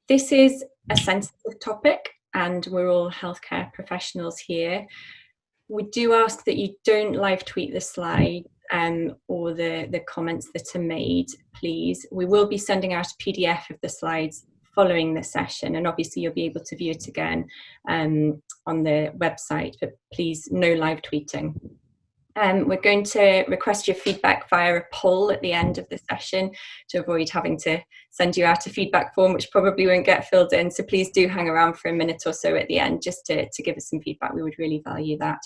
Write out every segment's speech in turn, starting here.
This is a sensitive topic, and we're all healthcare professionals here. We do ask that you don't live tweet the slide or the comments that are made, please. We will be sending out a PDF of the slides following the session, and obviously you'll be able to view it again on the website, but please no live tweeting. We're going to request your feedback via a poll at the end of the session to avoid having to send you out a feedback form, which probably won't get filled in. So please do hang around for a minute or so at the end just to give us some feedback. We would really value that.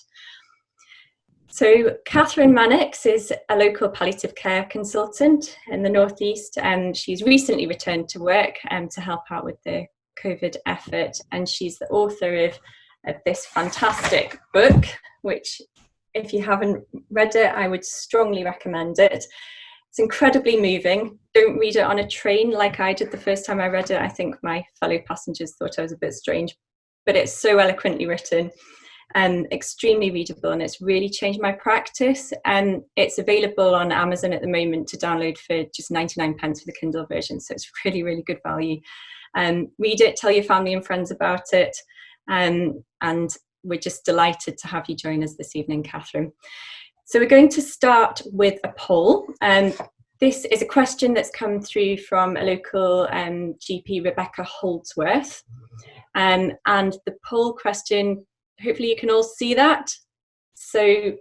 So Catherine Mannix is a local palliative care consultant in the Northeast, and she's recently returned to work to help out with the COVID effort. And she's the author of this fantastic book, which, if you haven't read it, I would strongly recommend it. It's incredibly moving. Don't read it on a train like I did the first time I read it. I think my fellow passengers thought I was a bit strange, but it's so eloquently written and extremely readable, and it's really changed my practice. And it's available on Amazon at the moment to download for just 99p for the Kindle version. So it's really, really good value. Read it, tell your family and friends about it. And we're just delighted to have you join us this evening, Catherine. So we're going to start with a poll. This is a question that's come through from a local GP, Rebecca Holdsworth. And the poll question, hopefully you can all see that. So,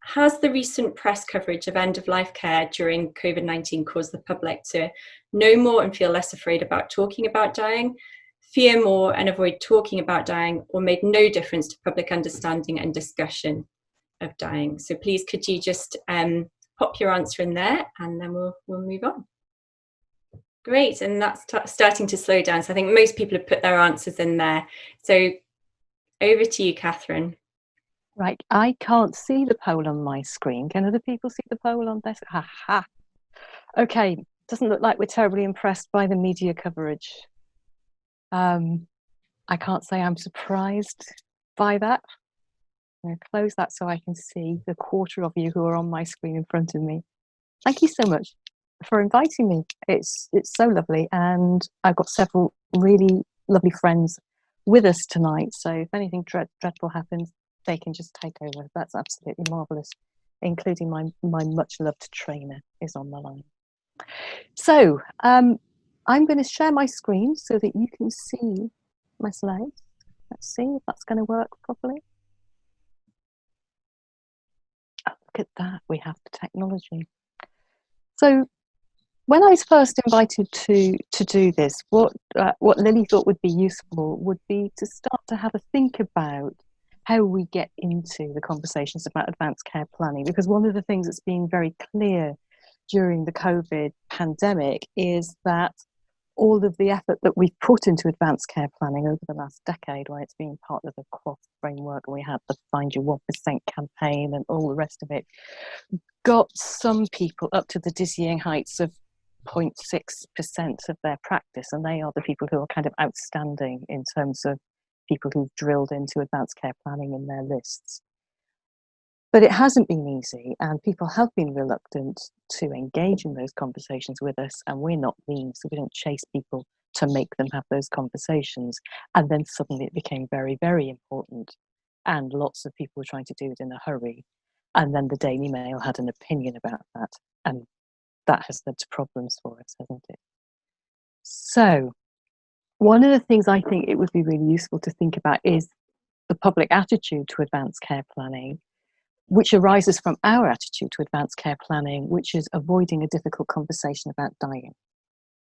has the recent press coverage of end-of-life care during COVID-19 caused the public to know more and feel less afraid about talking about dying, fear more and avoid talking about dying, or made no difference to public understanding and discussion of dying? So please could you just pop your answer in there, and then we'll move on. Great, and that's starting to slow down. So I think most people have put their answers in there. So over to you, Catherine. Right, I can't see the poll on my screen. Can other people see the poll on this? Ha. Okay, doesn't look like we're terribly impressed by the media coverage. I can't say I'm surprised by that. I'm going to close that so I can see the quarter of you who are on my screen in front of me. Thank you so much for inviting me. It's so lovely, and I've got several really lovely friends with us tonight. So if anything dreadful happens, they can just take over. That's absolutely marvellous, including my much loved trainer is on the line. So I'm going to share my screen so that you can see my slides. Let's see if that's going to work properly. Oh, look at that, we have the technology. So when I was first invited to do this, what Lily thought would be useful would be to start to have a think about how we get into the conversations about advanced care planning, because one of the things that's been very clear during the COVID pandemic is that all of the effort that we've put into advanced care planning over the last decade, where it's been part of the CROF framework, and we had the Find Your 1% campaign and all the rest of it, got some people up to the dizzying heights of 0.6% of their practice, and they are the people who are kind of outstanding in terms of people who've drilled into advanced care planning in their lists. But it hasn't been easy, and people have been reluctant to engage in those conversations with us, and we're not mean, so we don't chase people to make them have those conversations. And then suddenly it became very, very important, and lots of people were trying to do it in a hurry. And then the Daily Mail had an opinion about that, and that has led to problems for us, hasn't it? So one of the things I think it would be really useful to think about is the public attitude to advanced care planning, which arises from our attitude to advanced care planning, which is avoiding a difficult conversation about dying.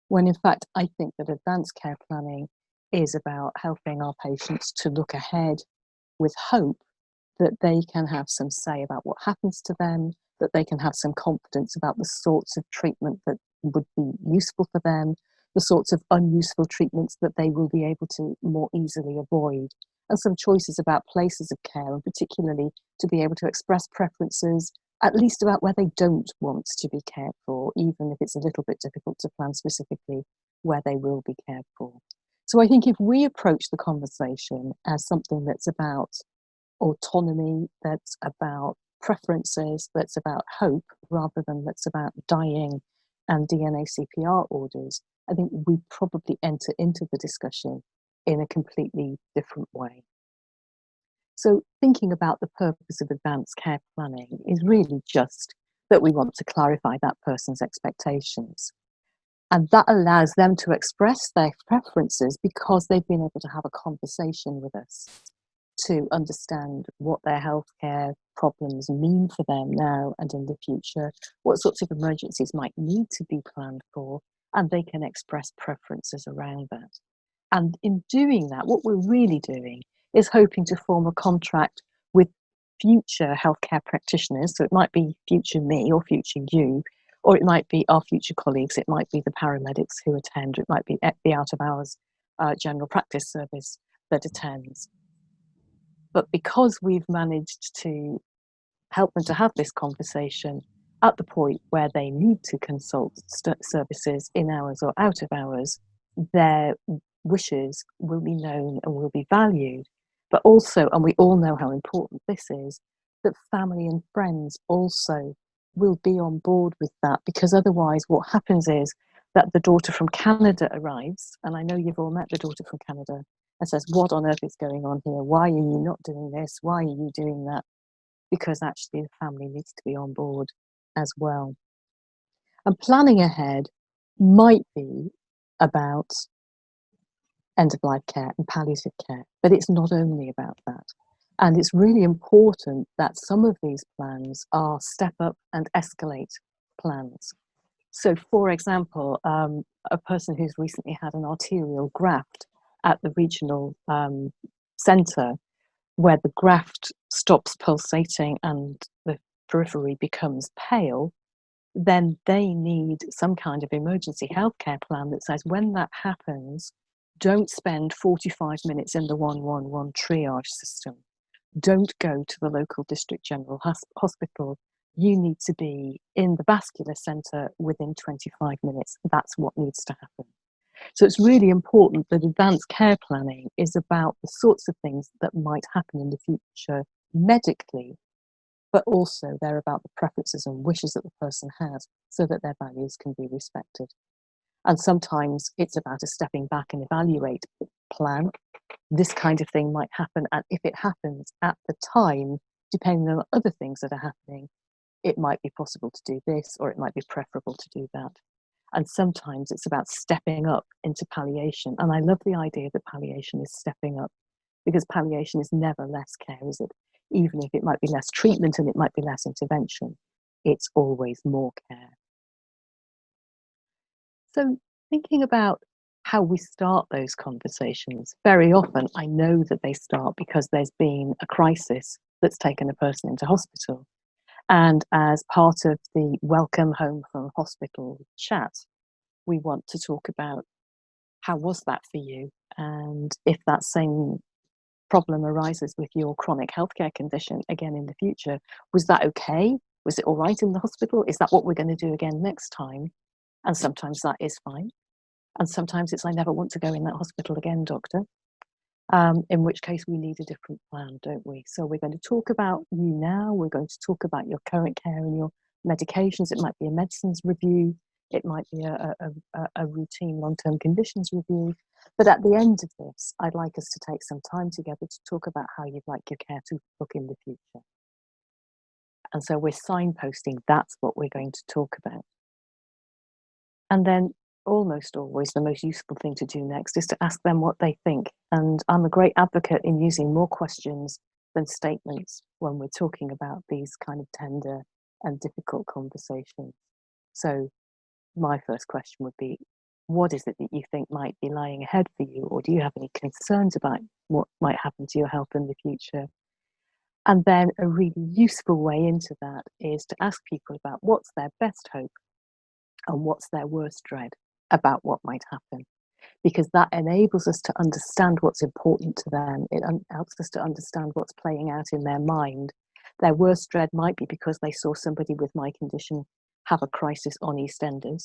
When in fact, I think that advanced care planning is about helping our patients to look ahead with hope that they can have some say about what happens to them, that they can have some confidence about the sorts of treatment that would be useful for them, the sorts of unuseful treatments that they will be able to more easily avoid, and some choices about places of care, and particularly to be able to express preferences, at least about where they don't want to be cared for, even if it's a little bit difficult to plan specifically where they will be cared for. So I think if we approach the conversation as something that's about autonomy, that's about preferences, that's about hope, rather than that's about dying and DNA CPR orders, I think we probably enter into the discussion in a completely different way. So thinking about the purpose of advanced care planning is really just that we want to clarify that person's expectations. And that allows them to express their preferences because they've been able to have a conversation with us to understand what their healthcare problems mean for them now and in the future, what sorts of emergencies might need to be planned for, and they can express preferences around that. And in doing that, what we're really doing is hoping to form a contract with future healthcare practitioners. So it might be future me or future you, or it might be our future colleagues. It might be the paramedics who attend, or it might be the out of hours general practice service that attends. But because we've managed to help them to have this conversation at the point where they need to consult services in hours or out of hours, their wishes will be known and will be valued. But also, and we all know how important this is, that family and friends also will be on board with that, because otherwise what happens is that the daughter from Canada arrives, and I know you've all met the daughter from Canada, and says, what on earth is going on here? Why are you not doing this? Why are you doing that? Because actually the family needs to be on board as well. And planning ahead might be about end-of-life care and palliative care, but it's not only about that. And it's really important that some of these plans are step up and escalate plans. So, for example, a person who's recently had an arterial graft at the regional centre, where the graft stops pulsating and the periphery becomes pale, then they need some kind of emergency healthcare plan that says when that happens, don't spend 45 minutes in the 111 triage system. Don't go to the local district general hospital. You need to be in the vascular centre within 25 minutes. That's what needs to happen. So it's really important that advanced care planning is about the sorts of things that might happen in the future medically, but also they're about the preferences and wishes that the person has so that their values can be respected. And sometimes it's about a stepping back and evaluate plan. This kind of thing might happen, and if it happens at the time, depending on other things that are happening, it might be possible to do this, or it might be preferable to do that. And sometimes it's about stepping up into palliation. And I love the idea that palliation is stepping up, because palliation is never less care, is it? Even if it might be less treatment and it might be less intervention, it's always more care. So thinking about how we start those conversations, very often I know that they start because there's been a crisis that's taken a person into hospital. And as part of the welcome home from hospital chat, we want to talk about how was that for you? And if that same problem arises with your chronic healthcare condition again in the future, was that okay? Was it all right in the hospital? Is that what we're going to do again next time? And sometimes that is fine. And sometimes it's, I never want to go in that hospital again, doctor. In which case we need a different plan, don't we? So we're going to talk about you now. We're going to talk about your current care and your medications. It might be a medicines review. It might be a routine long-term conditions review. But at the end of this, I'd like us to take some time together to talk about how you'd like your care to look in the future. And so we're signposting, that's what we're going to talk about. And then almost always the most useful thing to do next is to ask them what they think. And I'm a great advocate in using more questions than statements when we're talking about these kind of tender and difficult conversations. So my first question would be, what is it that you think might be lying ahead for you? Or do you have any concerns about what might happen to your health in the future? And then a really useful way into that is to ask people about what's their best hope and what's their worst dread about what might happen, because that enables us to understand what's important to them. It helps us to understand what's playing out in their mind. Their worst dread might be because they saw somebody with my condition have a crisis on EastEnders,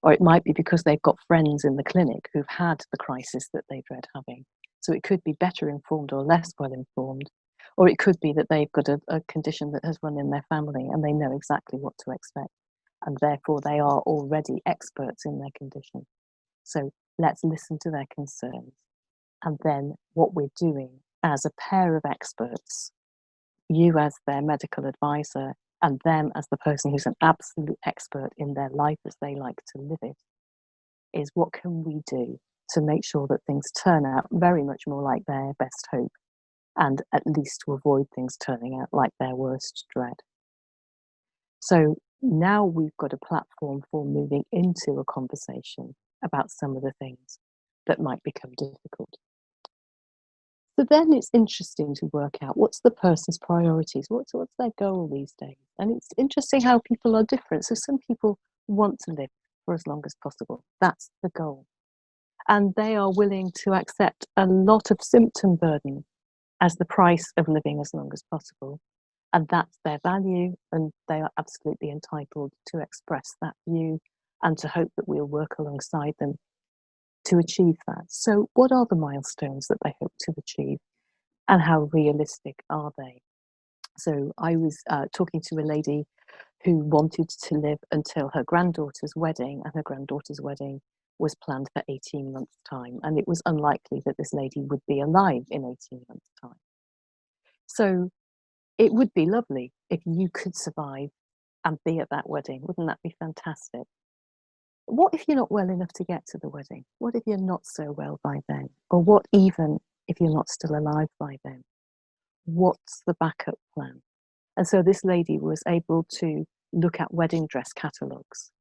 or it might be because they've got friends in the clinic who've had the crisis that they dread having. So it could be better informed or less well informed, or it could be that they've got a condition that has run in their family and they know exactly what to expect. and therefore they are already experts in their condition. So let's listen to their concerns. And then what we're doing as a pair of experts, you as their medical advisor and them as the person who's an absolute expert in their life as they like to live it, is what can we do to make sure that things turn out very much more like their best hope, and at least to avoid things turning out like their worst dread. So now we've got a platform for moving into a conversation about some of the things that might become difficult. So then it's interesting to work out what's the person's priorities, what's their goal these days. And it's interesting how people are different. So some people want to live for as long as possible. That's the goal. And they are willing to accept a lot of symptom burden as the price of living as long as possible. And that's their value, and they are absolutely entitled to express that view and to hope that we'll work alongside them to achieve that. So what are the milestones that they hope to achieve, and how realistic are they? So I was talking to a lady who wanted to live until her granddaughter's wedding, and her granddaughter's wedding was planned for 18 months' time, and it was unlikely that this lady would be alive in 18 months' time. So it would be lovely if you could survive and be at that wedding. Wouldn't that be fantastic? What if you're not well enough to get to the wedding? What if you're not so well by then? Or what even if you're not still alive by then? What's the backup plan? And so this lady was able to look at wedding dress catalogues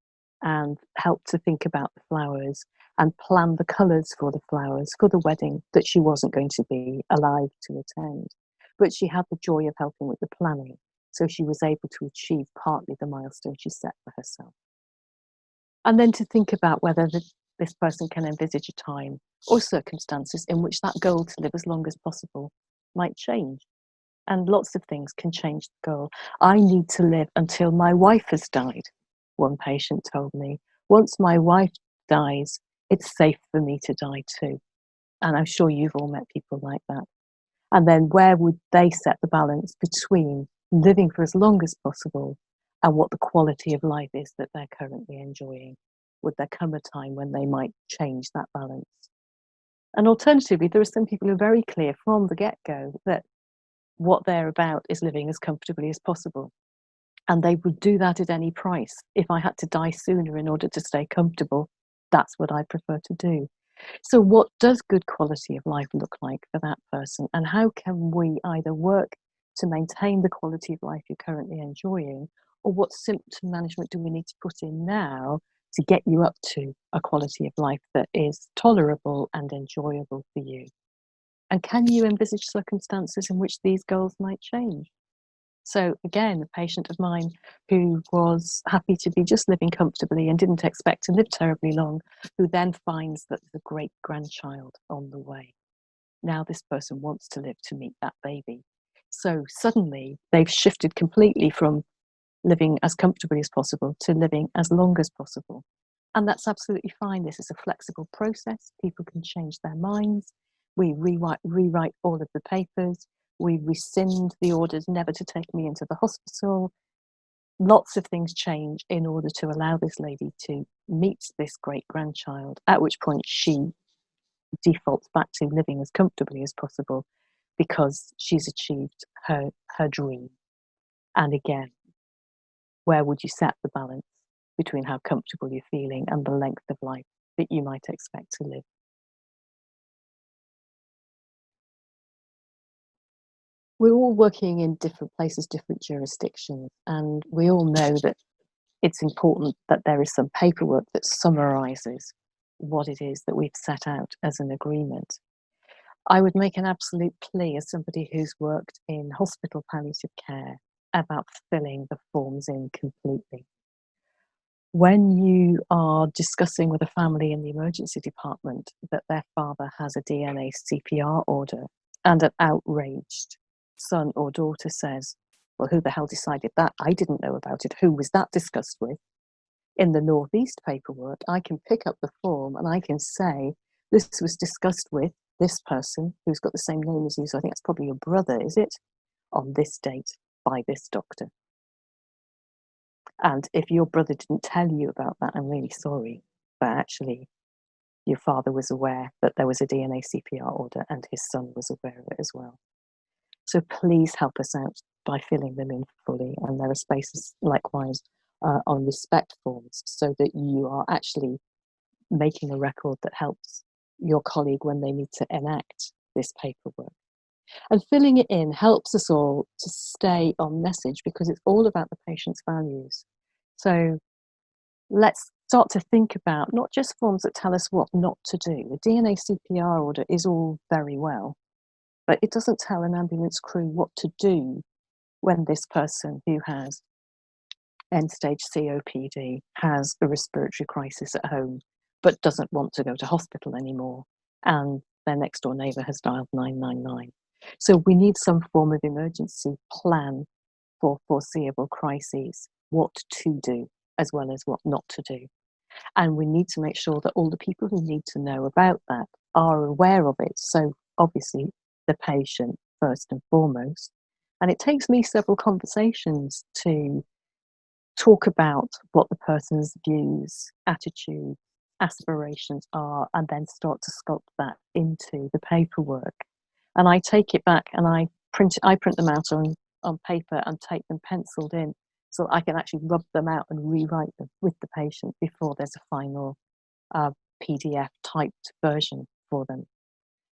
and help to think about the flowers and plan the colours for the flowers for the wedding that she wasn't going to be alive to attend. But she had the joy of helping with the planning, so she was able to achieve partly the milestone she set for herself. And then to think about whether this person can envisage a time or circumstances in which that goal to live as long as possible might change. And lots of things can change the goal. I need to live until my wife has died, one patient told me. Once my wife dies, it's safe for me to die too. And I'm sure you've all met people like that. And then where would they set the balance between living for as long as possible and what the quality of life is that they're currently enjoying? Would there come a time when they might change that balance? And alternatively, there are some people who are very clear from the get-go that what they're about is living as comfortably as possible. And they would do that at any price. If I had to die sooner in order to stay comfortable, that's what I prefer to do. So what does good quality of life look like for that person? And how can we either work to maintain the quality of life you're currently enjoying, or what symptom management do we need to put in now to get you up to a quality of life that is tolerable and enjoyable for you? And can you envisage circumstances in which these goals might change? So again, a patient of mine who was happy to be just living comfortably and didn't expect to live terribly long, who then finds that there's a great grandchild on the way. Now this person wants to live to meet that baby. So suddenly they've shifted completely from living as comfortably as possible to living as long as possible. And that's absolutely fine. This is a flexible process. People can change their minds. We rewrite all of the papers. We rescind the orders never to take me into the hospital. Lots of things change in order to allow this lady to meet this great grandchild, at which point she defaults back to living as comfortably as possible because she's achieved her dream. And again, where would you set the balance between how comfortable you're feeling and the length of life that you might expect to live? We're all working in different places, different jurisdictions, and we all know that it's important that there is some paperwork that summarises what it is that we've set out as an agreement. I would make an absolute plea as somebody who's worked in hospital palliative care about filling the forms in completely. When you are discussing with a family in the emergency department that their father has a DNA CPR order and an outraged son or daughter says, well, who the hell decided that? I didn't know about it. Who was that discussed with? In the Northeast paperwork, I can pick up the form and I can say, this was discussed with this person who's got the same name as you, so I think that's probably your brother, is it? On this date by this doctor. And if your brother didn't tell you about that, I'm really sorry, but actually your father was aware that there was a DNA CPR order and his son was aware of it as well. So please help us out by filling them in fully. And there are spaces likewise on respect forms so that you are actually making a record that helps your colleague when they need to enact this paperwork. And filling it in helps us all to stay on message because it's all about the patient's values. So let's start to think about not just forms that tell us what not to do. A DNA CPR order is all very well, but it doesn't tell an ambulance crew what to do when this person who has end-stage COPD has a respiratory crisis at home, but doesn't want to go to hospital anymore, and their next door neighbour has dialed 999. So we need some form of emergency plan for foreseeable crises, what to do as well as what not to do. And we need to make sure that all the people who need to know about that are aware of it. So obviously the patient first and foremost. And it takes me several conversations to talk about what the person's views, attitude, aspirations are, and then start to sculpt that into the paperwork. And I take it back and I print them out on paper and take them penciled in so I can actually rub them out and rewrite them with the patient before there's a final PDF typed version for them.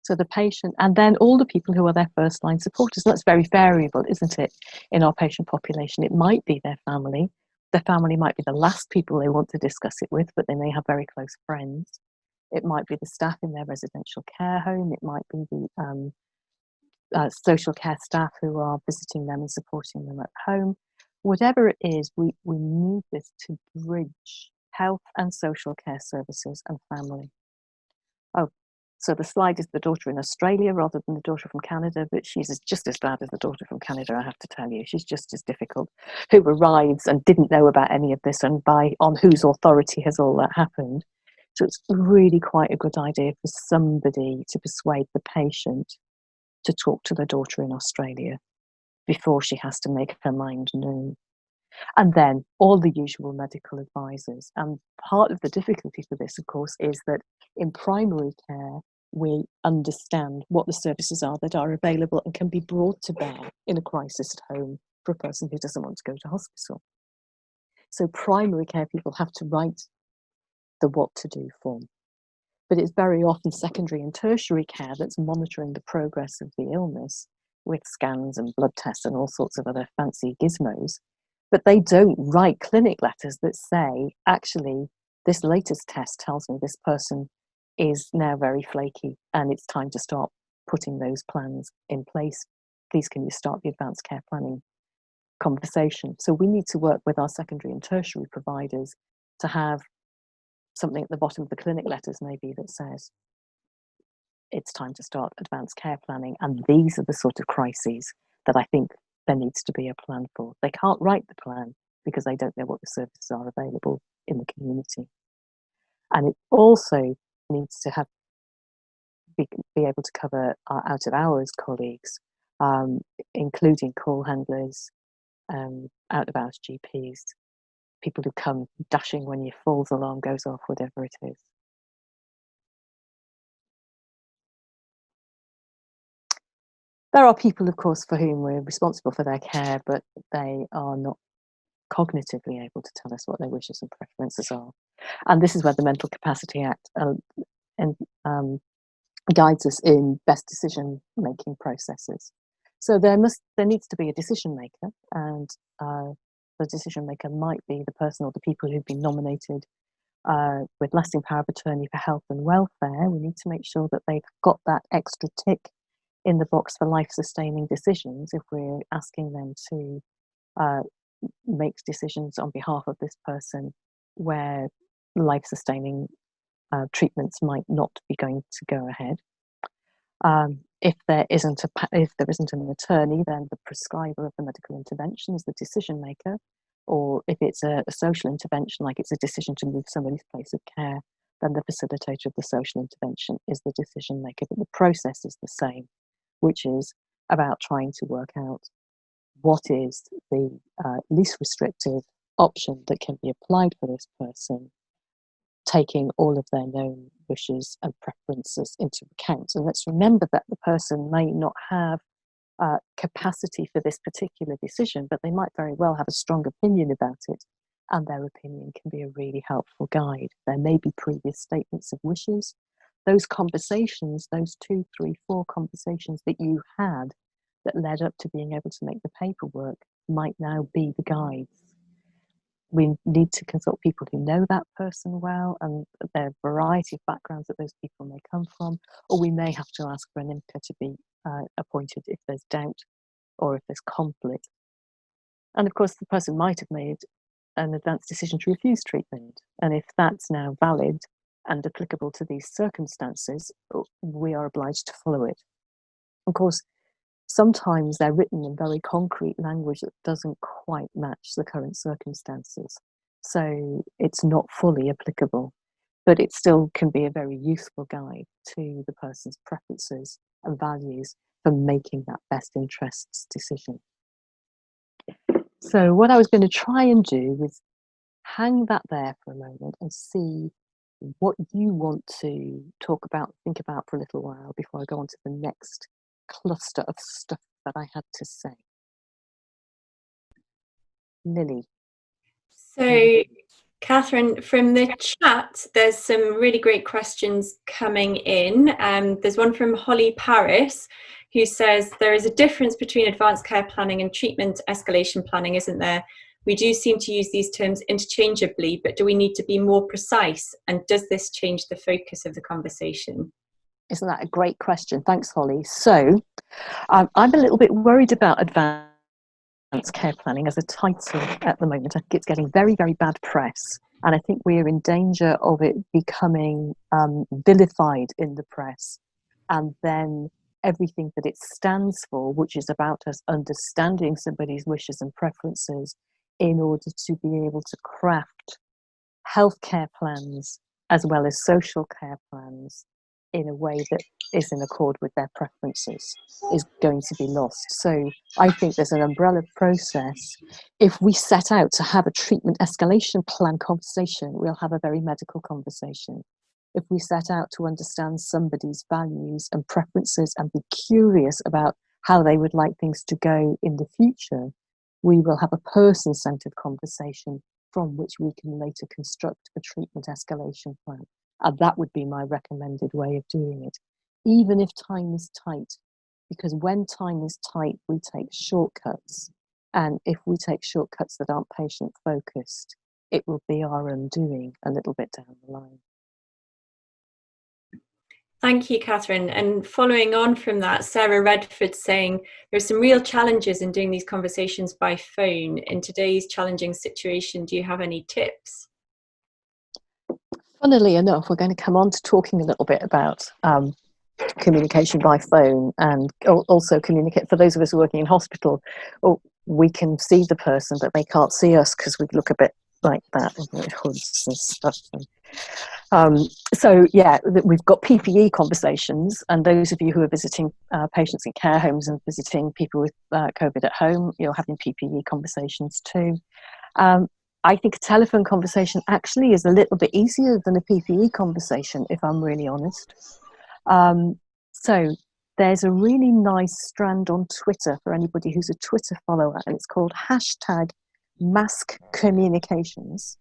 So the patient, and then all the people who are their first line supporters. That's very variable, isn't it, in our patient population? It might be their family. Their family might be the last people they want to discuss it with, but they may have very close friends. It might be the staff in their residential care home. It might be the social care staff who are visiting them and supporting them at home. Whatever it is, we need this to bridge health and social care services and family. Oh, so the slide is the daughter in Australia rather than the daughter from Canada, but she's just as bad as the daughter from Canada, I have to tell you. She's just as difficult, who arrives and didn't know about any of this and on whose authority has all that happened. So it's really quite a good idea for somebody to persuade the patient to talk to the daughter in Australia before she has to make her mind known. And then all the usual medical advisors. And part of the difficulty for this, of course, is that in primary care, we understand what the services are that are available and can be brought to bear in a crisis at home for a person who doesn't want to go to hospital. So primary care people have to write the what to do form. But it's very often secondary and tertiary care that's monitoring the progress of the illness with scans and blood tests and all sorts of other fancy gizmos. But they don't write clinic letters that say, actually, this latest test tells me this person is now very flaky and it's time to start putting those plans in place. Please, can you start the advanced care planning conversation? So we need to work with our secondary and tertiary providers to have something at the bottom of the clinic letters maybe that says it's time to start advanced care planning, and these are the sort of crises that I think there needs to be a plan for. They can't write the plan because they don't know what the services are available in the community. And it also needs to be able to cover our out of hours colleagues, including call handlers, out of hours GPs, people who come dashing when your falls alarm goes off, whatever it is. There are people, of course, for whom we're responsible for their care, but they are not cognitively able to tell us what their wishes and preferences are. And this is where the Mental Capacity Act guides us in best decision-making processes. So there needs to be a decision maker, and the decision maker might be the person or the people who've been nominated with lasting power of attorney for health and welfare. We need to make sure that they've got that extra tick in the box for life-sustaining decisions if we're asking them to make decisions on behalf of this person where life-sustaining treatments might not be going to go ahead. If there isn't an attorney, then the prescriber of the medical intervention is the decision maker. Or if it's a social intervention, like it's a decision to move somebody's place of care, then the facilitator of the social intervention is the decision maker. But the process is the same, which is about trying to work out what is the least restrictive option that can be applied for this person, taking all of their known wishes and preferences into account. And let's remember that the person may not have capacity for this particular decision, but they might very well have a strong opinion about it, and their opinion can be a really helpful guide. There may be previous statements of wishes. Those conversations, those 2, 3, 4 conversations that you had that led up to being able to make the paperwork might now be the guides. We need to consult people who know that person well, and there are a variety of backgrounds that those people may come from, or we may have to ask for an IMCA to be appointed if there's doubt or if there's conflict. And of course, the person might have made an advanced decision to refuse treatment, and if that's now valid and applicable to these circumstances, we are obliged to follow it. Of course, sometimes they're written in very concrete language that doesn't quite match the current circumstances, so it's not fully applicable, but it still can be a very useful guide to the person's preferences and values for making that best interests decision. So what I was going to try and do was hang that there for a moment and see what you want to talk about, think about for a little while before I go on to the next cluster of stuff that I had to say. Lily. So, Catherine, from the chat, there's some really great questions coming in. There's one from Holly Paris, who says there is a difference between advanced care planning and treatment escalation planning, isn't there? We do seem to use these terms interchangeably, but do we need to be more precise? And does this change the focus of the conversation? Isn't that a great question? Thanks, Holly. So I'm a little bit worried about advanced care planning as a title at the moment. I think it's getting very, very bad press. And I think we're in danger of it becoming vilified in the press. And then everything that it stands for, which is about us understanding somebody's wishes and preferences in order to be able to craft healthcare plans as well as social care plans in a way that is in accord with their preferences, is going to be lost. So I think there's an umbrella process. If we set out to have a treatment escalation plan conversation, we'll have a very medical conversation. If we set out to understand somebody's values and preferences and be curious about how they would like things to go in the future, we will have a person-centered conversation from which we can later construct a treatment escalation plan. And that would be my recommended way of doing it, even if time is tight, because when time is tight, we take shortcuts. And if we take shortcuts that aren't patient focused, it will be our undoing a little bit down the line. Thank you, Catherine. And following on from that, Sarah Redford saying there's some real challenges in doing these conversations by phone. In today's challenging situation, do you have any tips? Funnily enough, we're going to come on to talking a little bit about communication by phone, and also communicate for those of us working in hospital. We can see the person, but they can't see us because we look a bit like that, with hoods and stuff. So yeah, we've got PPE conversations, and those of you who are visiting patients in care homes and visiting people with COVID at home, you're having PPE conversations too. I think a telephone conversation actually is a little bit easier than a PPE conversation, if I'm really honest. So there's a really nice strand on Twitter for anybody who's a Twitter follower, and it's called #MaskCommunications.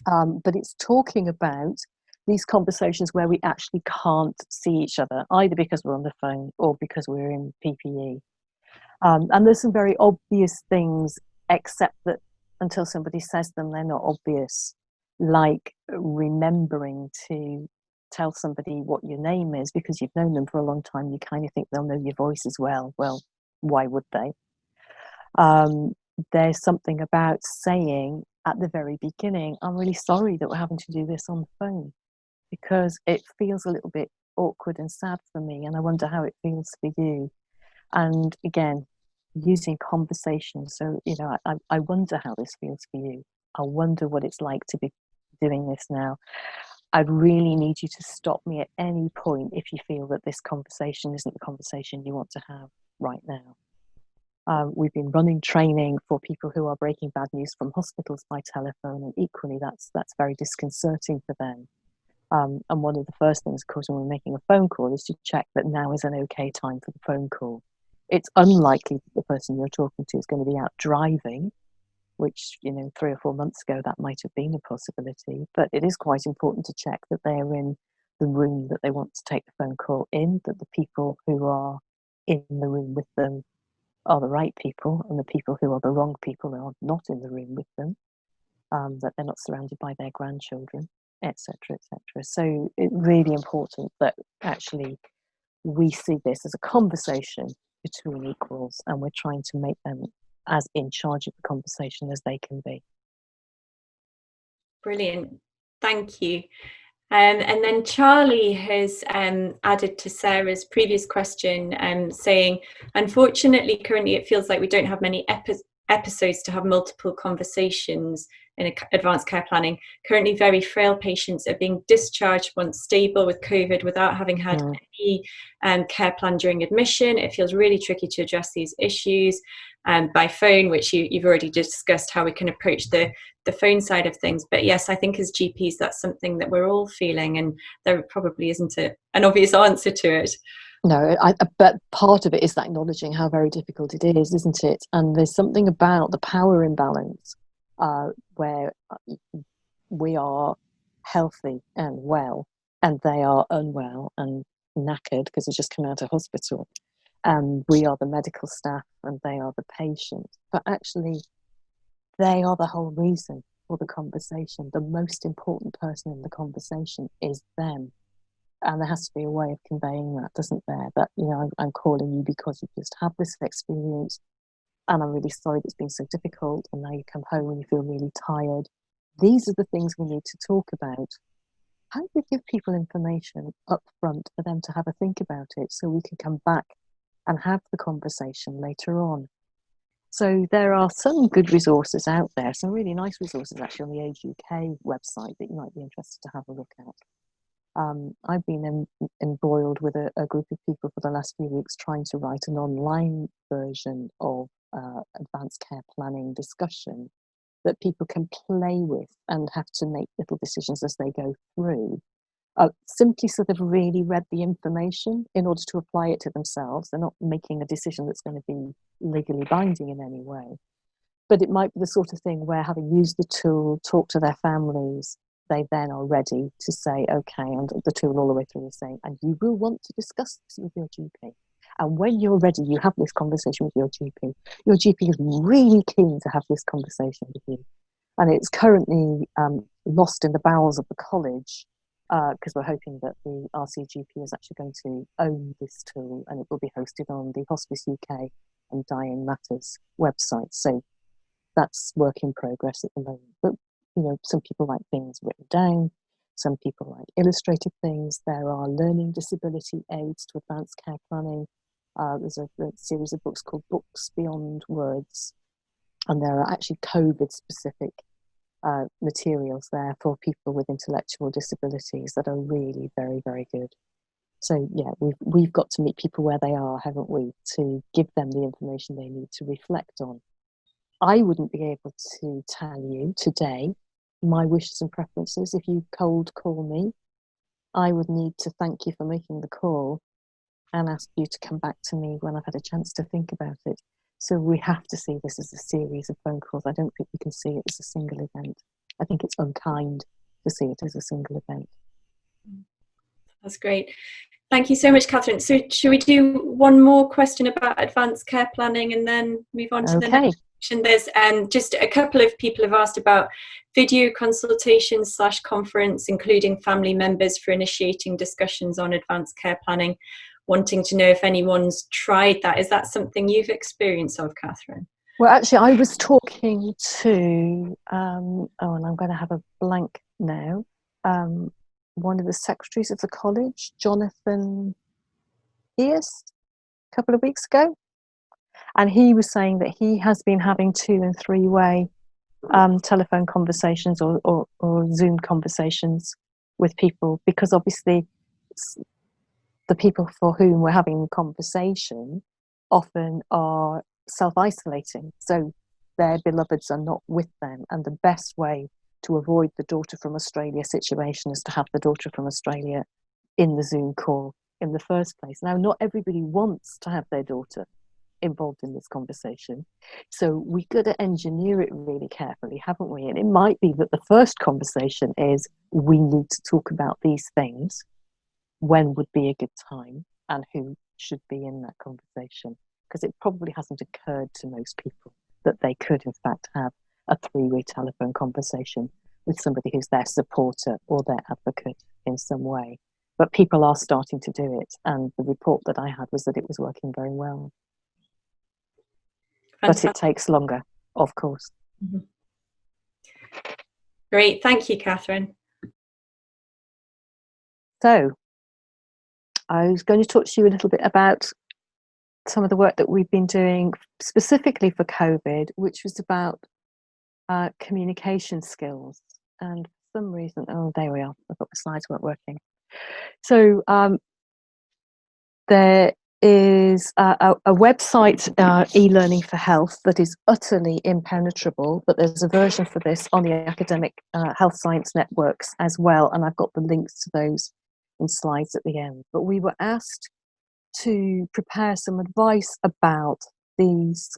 But it's talking about these conversations where we actually can't see each other, either because we're on the phone or because we're in PPE. And there's some very obvious things, except that until somebody says them, they're not obvious, like remembering to tell somebody what your name is because you've known them for a long time. You kind of think they'll know your voice as well. Well, why would they? There's something about saying at the very beginning, I'm really sorry that we're having to do this on the phone, because it feels a little bit awkward and sad for me, and I wonder how it feels for you. And again, using conversation. So, you know, I wonder how this feels for you. I wonder what it's like to be doing this now. I'd really need you to stop me at any point if you feel that this conversation isn't the conversation you want to have right now. We've been running training for people who are breaking bad news from hospitals by telephone, and equally that's very disconcerting for them. And one of the first things, of course, when we're making a phone call is to check that now is an okay time for the phone call. It's unlikely that the person you're talking to is going to be out driving, which, 3 or 4 months ago that might have been a possibility. But it is quite important to check that they are in the room that they want to take the phone call in, that the people who are in the room with them are the right people, and the people who are the wrong people are not in the room with them, that they're not surrounded by their grandchildren, etc., etc. So it's really important that actually we see this as a conversation between equals, and we're trying to make them as in charge of the conversation as they can be. Brilliant, thank you. And then Charlie has added to Sarah's previous question, saying, unfortunately, currently it feels like we don't have many episodes to have multiple conversations in advanced care planning. Currently, very frail patients are being discharged once stable with COVID without having had any care plan during admission. It feels really tricky to address these issues by phone, which you've already discussed how we can approach the phone side of things. But yes, I think as GPs, that's something that we're all feeling, and there probably isn't an obvious answer to it. No, but part of it is that acknowledging how very difficult it is, isn't it? And there's something about the power imbalance where we are healthy and well, and they are unwell and knackered because they've just come out of hospital. And we are the medical staff and they are the patient. But actually, they are the whole reason for the conversation. The most important person in the conversation is them. And there has to be a way of conveying that, doesn't there? That, I'm calling you because you just had this experience, and I'm really sorry that it's been so difficult, and now you come home and you feel really tired. These are the things we need to talk about. How do we give people information up front for them to have a think about it, so we can come back and have the conversation later on? So there are some good resources out there, some really nice resources actually on the Age UK website that you might be interested to have a look at. I've been embroiled with a group of people for the last few weeks trying to write an online version of advanced care planning discussion that people can play with and have to make little decisions as they go through. Simply so they've really read the information in order to apply it to themselves. They're not making a decision that's going to be legally binding in any way. But it might be the sort of thing where, having used the tool, talk to their families, they then are ready to say, okay, and the tool all the way through is saying, and you will want to discuss this with your GP. And when you're ready, you have this conversation with your GP. Your GP is really keen to have this conversation with you. And it's currently lost in the bowels of the college, because we're hoping that the RCGP is actually going to own this tool, and it will be hosted on the Hospice UK and Dying Matters website. So that's work in progress at the moment. But some people like things written down, some people like illustrated things. There are learning disability aids to advanced care planning. There's a series of books called Books Beyond Words, and there are actually COVID-specific materials there for people with intellectual disabilities that are really very, very good. So yeah, we've got to meet people where they are, haven't we, to give them the information they need to reflect on. I wouldn't be able to tell you today my wishes and preferences. If you cold call me, I would need to thank you for making the call and ask you to come back to me when I've had a chance to think about it. So we have to see this as a series of phone calls. I don't think we can see it as a single event. I think it's unkind to see it as a single event. That's great. Thank you so much, Catherine. So should we do one more question about advanced care planning and then move on to the next question? There's just a couple of people have asked about video consultations / conference, including family members for initiating discussions on advanced care planning, wanting to know if anyone's tried that. Is that something you've experienced of, Catherine? Well, actually, I was talking to, and I'm going to have a blank now, one of the secretaries of the college, Jonathan Pierce, a couple of weeks ago. And he was saying that he has been having 2- and 3-way telephone conversations or Zoom conversations with people, because obviously the people for whom we're having the conversation often are self-isolating, so their beloveds are not with them, and the best way to avoid the daughter from Australia situation is to have the daughter from Australia in the Zoom call in the first place. Now, not everybody wants to have their daughter involved in this conversation, so we've got to engineer it really carefully, haven't we? And it might be that the first conversation is, we need to talk about these things. When would be a good time, and who should be in that conversation? Because it probably hasn't occurred to most people that they could in fact have a three-way telephone conversation with somebody who's their supporter or their advocate in some way. But people are starting to do it, and the report that I had was that it was working very well. Fantastic. But it takes longer, of course. Mm-hmm. Great, thank you, Catherine. So I was going to talk to you a little bit about some of the work that we've been doing specifically for COVID, which was about communication skills. And for some reason, oh, there we are, I thought the slides weren't working. So there is a website, e-learning for health, that is utterly impenetrable, but there's a version for this on the academic health science networks as well, and I've got the links to those in slides at the end. But we were asked to prepare some advice about these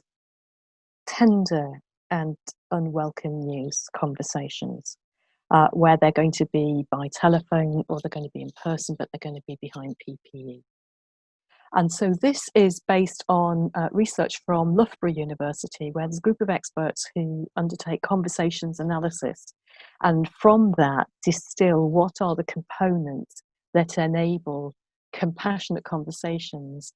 tender and unwelcome news conversations, where they're going to be by telephone or they're going to be in person, but they're going to be behind PPE. And so this is based on research from Loughborough University, where there's a group of experts who undertake conversations analysis, and from that distill what are the components that enable compassionate conversations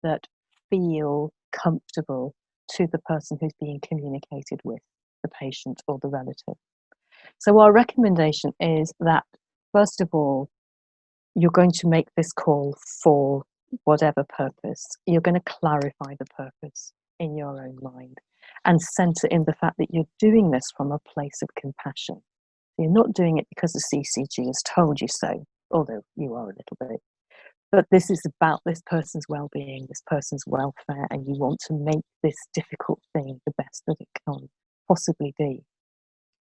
that feel comfortable to the person who's being communicated with, the patient or the relative. So our recommendation is that, first of all, you're going to make this call for whatever purpose. You're going to clarify the purpose in your own mind and center in the fact that you're doing this from a place of compassion. You're not doing it because the CCG has told you so, although you are a little bit. But this is about this person's well-being, this person's welfare, and you want to make this difficult thing the best that it can possibly be.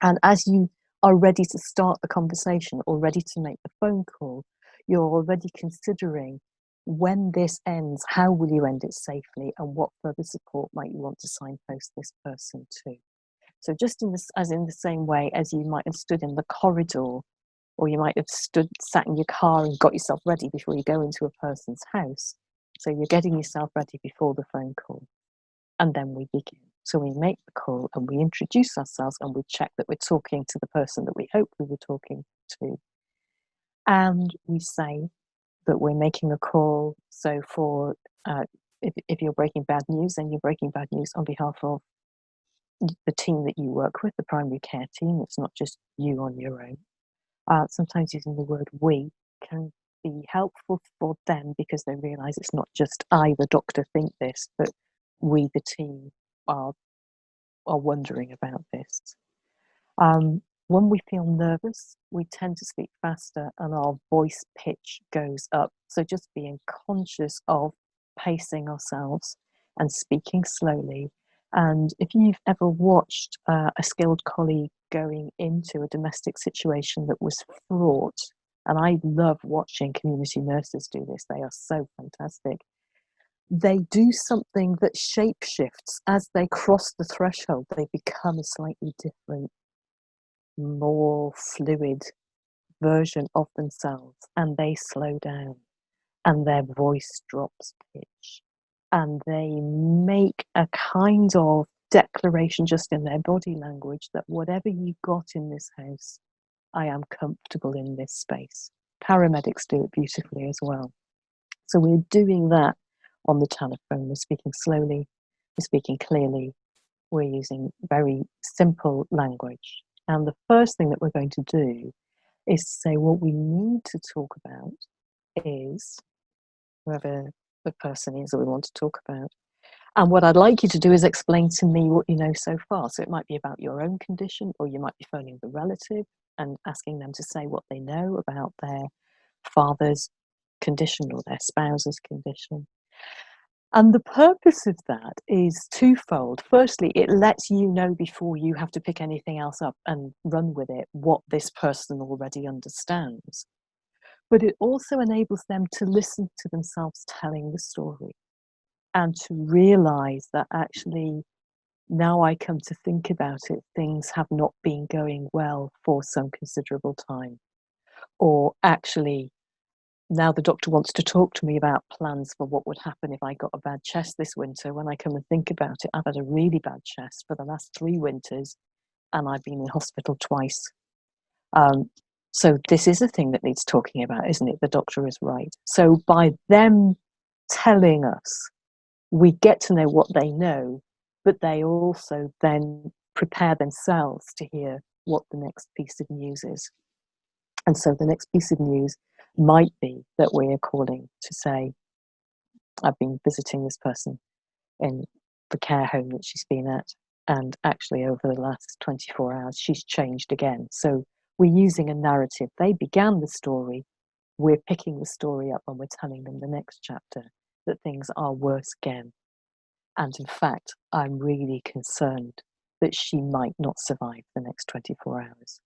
And as you are ready to start the conversation or ready to make the phone call, you're already considering, when this ends, how will you end it safely, and what further support might you want to signpost this person to? So just as in the same way as you might have stood in the corridor, or you might have sat in your car and got yourself ready before you go into a person's house. So you're getting yourself ready before the phone call. And then we begin. So we make the call and we introduce ourselves and we check that we're talking to the person that we hope we were talking to. And we say that we're making a call. So for if you're breaking bad news, then you're breaking bad news on behalf of the team that you work with, the primary care team. It's not just you on your own. Sometimes using the word we can be helpful for them because they realise it's not just I, the doctor, think this, but we, the team, are wondering about this. When we feel nervous, we tend to speak faster and our voice pitch goes up. So just being conscious of pacing ourselves and speaking slowly. And if you've ever watched a skilled colleague going into a domestic situation that was fraught, and I love watching community nurses do this, they are so fantastic. They do something that shapeshifts as they cross the threshold. They become a slightly different, more fluid version of themselves, and they slow down and their voice drops pitch. And they make a kind of declaration just in their body language that whatever you got in this house, I am comfortable in this space. Paramedics do it beautifully as well. So we're doing that on the telephone. We're speaking slowly, we're speaking clearly, we're using very simple language. And the first thing that we're going to do is say what we need to talk about is whoever the person is that we want to talk about. And what I'd like you to do is explain to me what you know so far. So it might be about your own condition, or you might be phoning the relative and asking them to say what they know about their father's condition or their spouse's condition. And the purpose of that is twofold. Firstly, it lets you know before you have to pick anything else up and run with it what this person already understands. But it also enables them to listen to themselves telling the story and to realize that actually, now I come to think about it, things have not been going well for some considerable time. Or actually, now the doctor wants to talk to me about plans for what would happen if I got a bad chest this winter. When I come and think about it, I've had a really bad chest for the last 3 winters and I've been in hospital twice. So this is a thing that needs talking about, isn't it? The doctor is right. So by them telling us, we get to know what they know, but they also then prepare themselves to hear what the next piece of news is. And so the next piece of news might be that we're calling to say, I've been visiting this person in the care home that she's been at, and actually over the last 24 hours, she's changed again. So we're using a narrative. They began the story. We're picking the story up when we're telling them the next chapter, that things are worse again. And in fact, I'm really concerned that she might not survive the next 24 hours,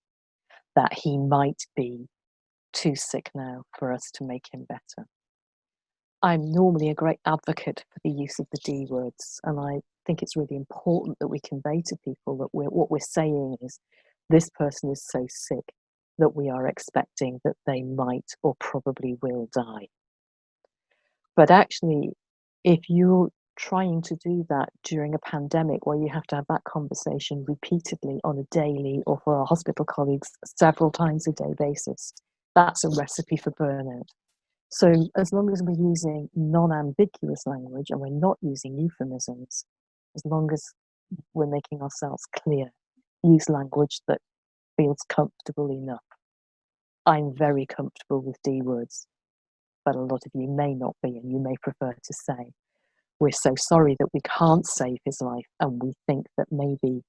that he might be too sick now for us to make him better. I'm normally a great advocate for the use of the D words, and I think it's really important that we convey to people that what we're saying is this person is so sick that we are expecting that they might or probably will die. But actually, if you're trying to do that during a pandemic where you have to have that conversation repeatedly on a daily, or for our hospital colleagues, several times a day basis, that's a recipe for burnout. So as long as we're using non-ambiguous language and we're not using euphemisms, as long as we're making ourselves clear, use language that feels comfortable enough. I'm very comfortable with D words, but a lot of you may not be, and you may prefer to say, we're so sorry that we can't save his life, and we think that maybe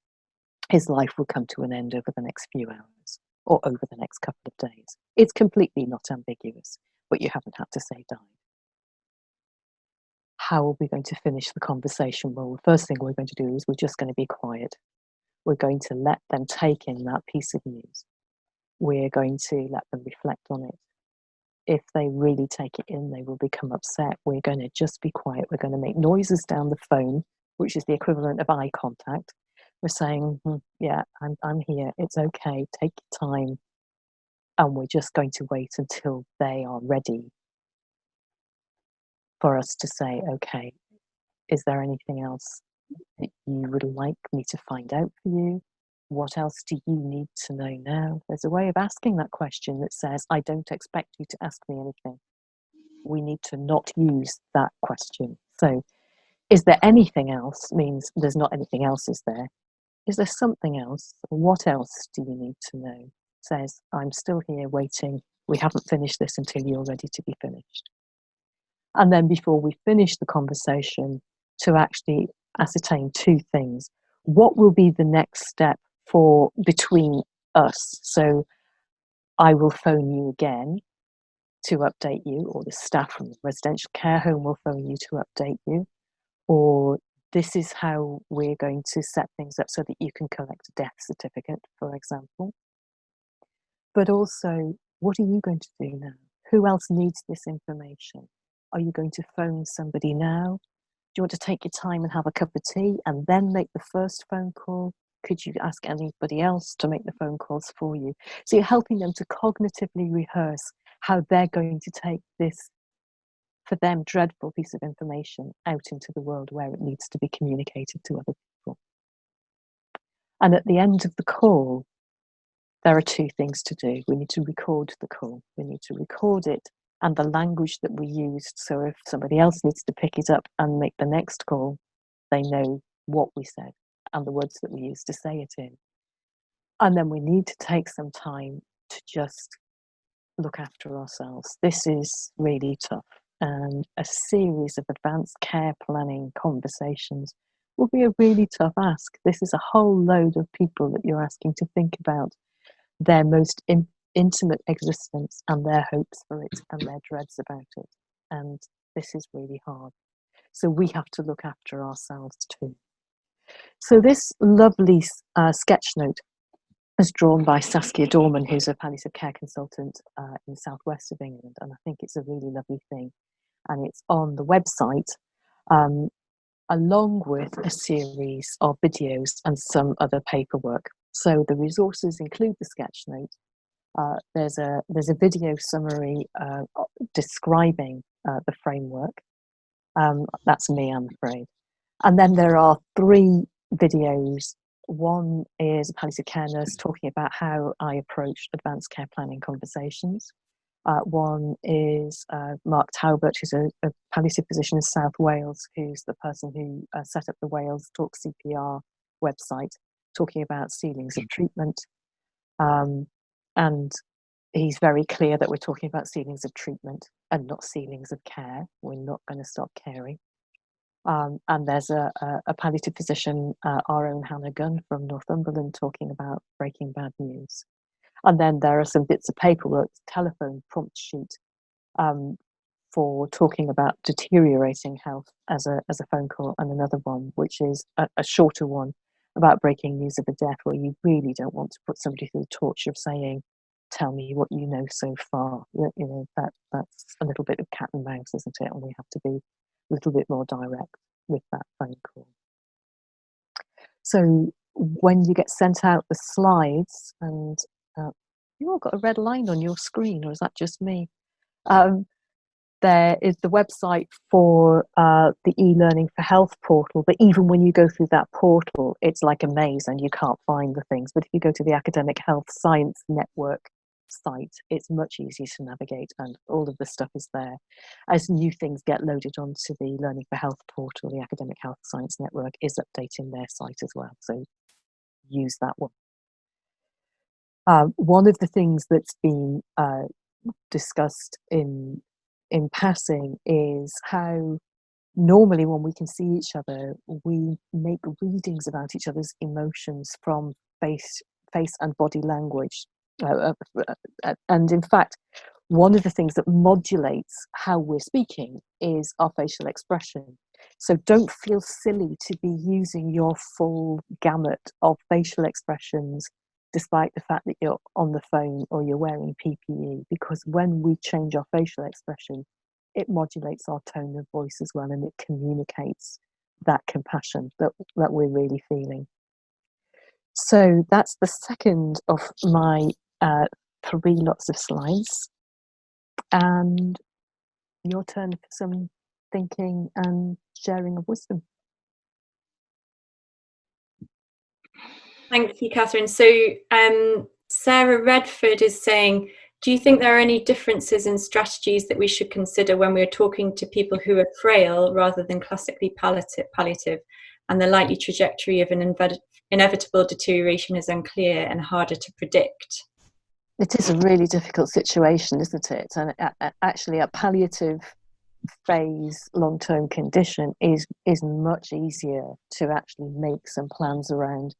his life will come to an end over the next few hours or over the next couple of days. It's completely not ambiguous, but you haven't had to say died. How are we going to finish the conversation? Well, the first thing we're going to do is we're just going to be quiet. We're going to let them take in that piece of news. We're going to let them reflect on it. If they really take it in, they will become upset. We're going to just be quiet. We're going to make noises down the phone, which is the equivalent of eye contact. We're saying, yeah, I'm here. It's okay. Take your time. And we're just going to wait until they are ready for us to say, okay, is there anything else that you would like me to find out for you? What else do you need to know now? There's a way of asking that question that says, I don't expect you to ask me anything. We need to not use that question. So, is there anything else means there's not anything else, is there? Is there something else? What else do you need to know? Says, I'm still here waiting. We haven't finished this until you're ready to be finished. And then before we finish the conversation, to actually ascertain 2 things. What will be the next step for between us? So I will phone you again to update you, or the staff from the residential care home will phone you to update you, or this is how we're going to set things up so that you can collect a death certificate, for example. But also, what are you going to do now? Who else needs this information? Are you going to phone somebody now? Do you want to take your time and have a cup of tea and then make the first phone call? Could you ask anybody else to make the phone calls for you? So you're helping them to cognitively rehearse how they're going to take this, for them, dreadful piece of information out into the world where it needs to be communicated to other people. And at the end of the call, there are 2 things to do. We need to record the call. We need to record it and the language that we used. So if somebody else needs to pick it up and make the next call, they know what we said and the words that we used to say it in. And then we need to take some time to just look after ourselves. This is really tough. And a series of advanced care planning conversations will be a really tough ask. This is a whole load of people that you're asking to think about their most intimate existence and their hopes for it and their dreads about it. And this is really hard. So we have to look after ourselves too. So this lovely sketch note is drawn by Saskia Dorman, who's a palliative care consultant in the southwest of England, and I think it's a really lovely thing. And it's on the website, along with a series of videos and some other paperwork. So the resources include the sketch note. There's a video summary describing the framework. That's me, I'm afraid. And then there are 3 videos. One is a palliative care nurse talking about how I approach advanced care planning conversations. One is Mark Talbot, who's a palliative physician in South Wales, who's the person who set up the Wales Talk CPR website, talking about ceilings of treatment. And he's very clear that we're talking about ceilings of treatment and not ceilings of care. We're not going to stop caring. And there's a palliative physician, our own Hannah Gunn from Northumberland, talking about breaking bad news. And then there are some bits of paperwork, telephone prompt sheet for talking about deteriorating health as a phone call, and another one, which is a shorter one about breaking news of a death, where you really don't want to put somebody through the torture of saying, tell me what you know so far. You know, that's a little bit of cat and mouse, isn't it? And we have to be a little bit more direct with that phone call. So when you get sent out the slides, and you all got a red line on your screen, or is that just me? There is the website for the e-learning for health portal, but even when you go through that portal, it's like a maze and you can't find the things. But if you go to the Academic Health Science Network site, it's much easier to navigate, and all of the stuff is there. As new things get loaded onto the Learning for Health portal, the Academic Health Science Network is updating their site as well, so use that one. One of the things that's been discussed in passing is how normally when we can see each other, we make readings about each other's emotions from face and body language. And in fact, one of the things that modulates how we're speaking is our facial expression. So don't feel silly to be using your full gamut of facial expressions despite the fact that you're on the phone or you're wearing PPE, because when we change our facial expression, it modulates our tone of voice as well, and it communicates that compassion that we're really feeling. So that's the second of my 3 lots of slides, and your turn for some thinking and sharing of wisdom. Thank you, Catherine. So Sarah Redford is saying, do you think there are any differences in strategies that we should consider when we're talking to people who are frail rather than classically palliative, and the likely trajectory of an inevitable deterioration is unclear and harder to predict? It is a really difficult situation, isn't it? And actually, a palliative phase long-term condition is much easier to actually make some plans around,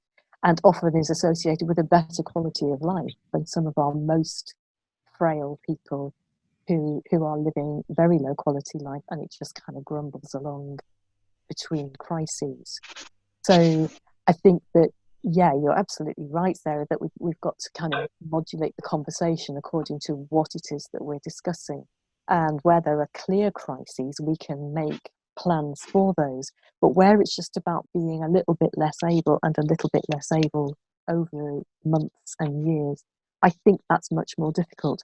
and often is associated with a better quality of life than some of our most frail people who are living very low quality life, and it just kind of grumbles along between crises. So I think that, yeah, you're absolutely right, Sarah, that we've got to kind of modulate the conversation according to what it is that we're discussing. And where there are clear crises, we can make plans for those. But where it's just about being a little bit less able and a little bit less able over months and years, I think that's much more difficult.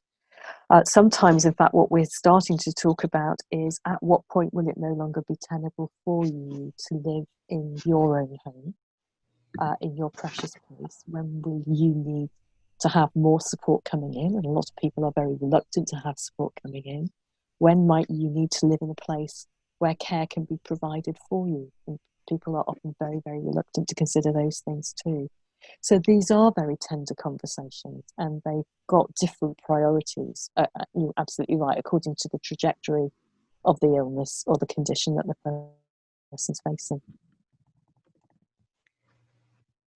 Sometimes, in fact, what we're starting to talk about is at what point will it no longer be tenable for you to live in your own home, in your precious place? When will you need to have more support coming in? And a lot of people are very reluctant to have support coming in. When might you need to live in a place where care can be provided for you? And people are often very, very reluctant to consider those things too. So these are very tender conversations, and they've got different priorities. You're absolutely right, according to the trajectory of the illness or the condition that the person's facing.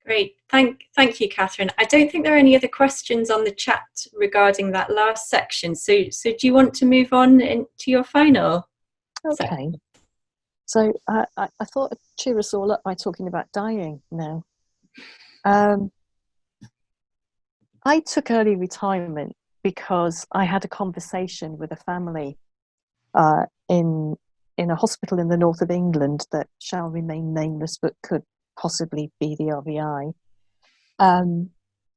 Great, thank you, Catherine. I don't think there are any other questions on the chat regarding that last section. So do you want to move on into your final Okay. section? So I thought I'd cheer us all up by talking about dying now. I took early retirement because I had a conversation with a family in a hospital in the north of England that shall remain nameless but could possibly be the RVI.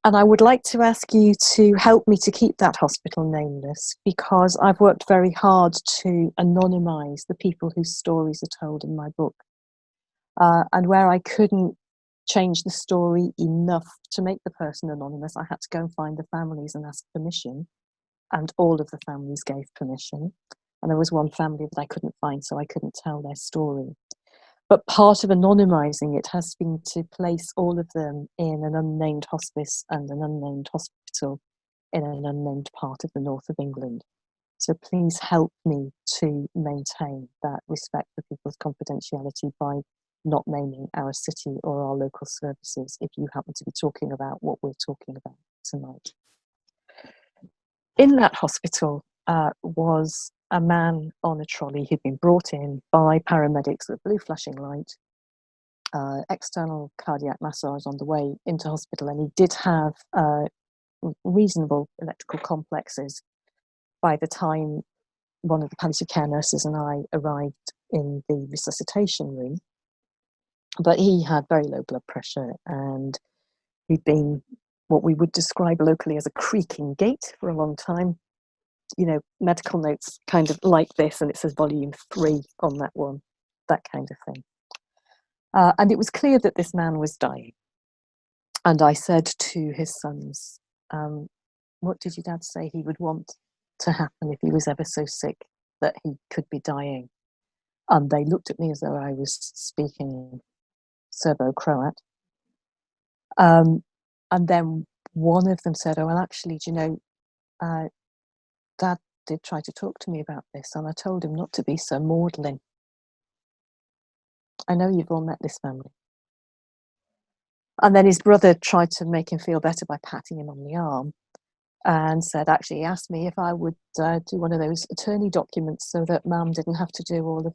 And I would like to ask you to help me to keep that hospital nameless, because I've worked very hard to anonymise the people whose stories are told in my book. And where I couldn't change the story enough to make the person anonymous, I had to go and find the families and ask permission. And all of the families gave permission. And there was one family that I couldn't find, so I couldn't tell their story. But part of anonymising it has been to place all of them in an unnamed hospice and an unnamed hospital in an unnamed part of the north of England. So please help me to maintain that respect for people's confidentiality by not naming our city or our local services if you happen to be talking about what we're talking about tonight. In that hospital was a man on a trolley who'd been brought in by paramedics with blue flashing light, external cardiac massage on the way into hospital, and he did have reasonable electrical complexes by the time one of the palliative care nurses and I arrived in the resuscitation room. But he had very low blood pressure, and he'd been what we would describe locally as a creaking gait for a long time. You know, medical notes kind of like this, and it says volume 3 on that one, that kind of thing. And it was clear that this man was dying. And I said to his sons, what did your dad say he would want to happen if he was ever so sick that he could be dying? And they looked at me as though I was speaking Serbo-Croat. And then one of them said, oh, well, actually, do you know, Dad did try to talk to me about this, and I told him not to be so maudlin. I know you've all met this family. And then his brother tried to make him feel better by patting him on the arm and said, actually, he asked me if I would do one of those attorney documents so that Mum didn't have to do all of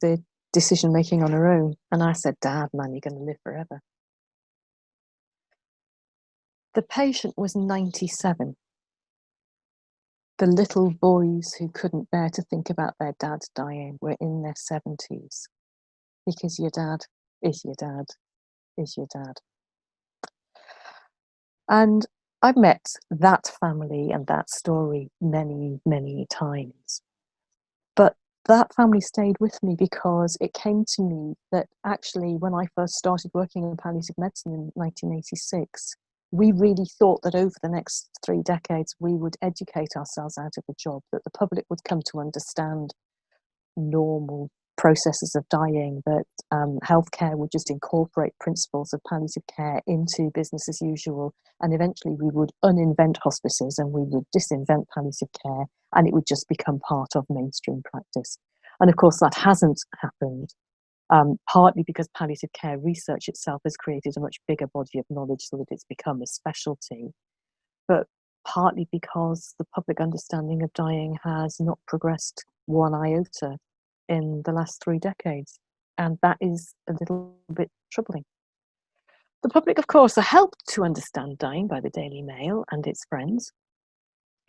the decision making on her own. And I said, Dad, man, you're going to live forever. The patient was 97. The little boys who couldn't bear to think about their dad dying were in their 70s, because your dad is your dad is your dad. And I've met that family and that story many, many times. But that family stayed with me because it came to me that actually when I first started working in palliative medicine in 1986, we really thought that over the next 3 decades we would educate ourselves out of a job, that the public would come to understand normal processes of dying, that healthcare would just incorporate principles of palliative care into business as usual, and eventually we would uninvent hospices and we would disinvent palliative care, and it would just become part of mainstream practice. And of course that hasn't happened. Partly because palliative care research itself has created a much bigger body of knowledge so that it's become a specialty, but partly because the public understanding of dying has not progressed one iota in the last 3 decades, and that is a little bit troubling. The public, of course, are helped to understand dying by the Daily Mail and its friends,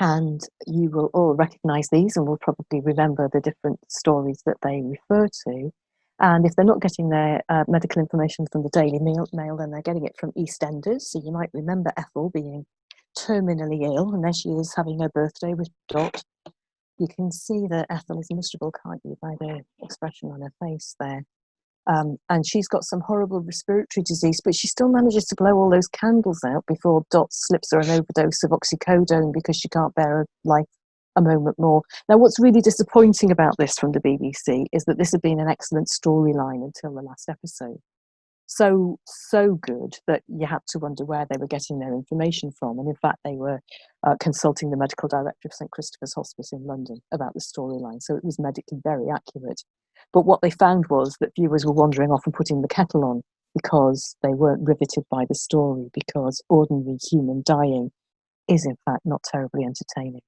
and you will all recognise these and will probably remember the different stories that they refer to. And if they're not getting their medical information from the Daily Mail, then they're getting it from EastEnders. So you might remember Ethel being terminally ill, and there she is having her birthday with Dot. You can see that Ethel is miserable, can't you, by the expression on her face there. And she's got some horrible respiratory disease, but she still manages to blow all those candles out before Dot slips her an overdose of oxycodone because she can't bear her life a moment more. Now, what's really disappointing about this from the BBC is that this had been an excellent storyline until the last episode. So good that you had to wonder where they were getting their information from. And in fact, they were consulting the medical director of St Christopher's Hospice in London about the storyline. So it was medically very accurate. But what they found was that viewers were wandering off and putting the kettle on because they weren't riveted by the story, because ordinary human dying is in fact not terribly entertaining.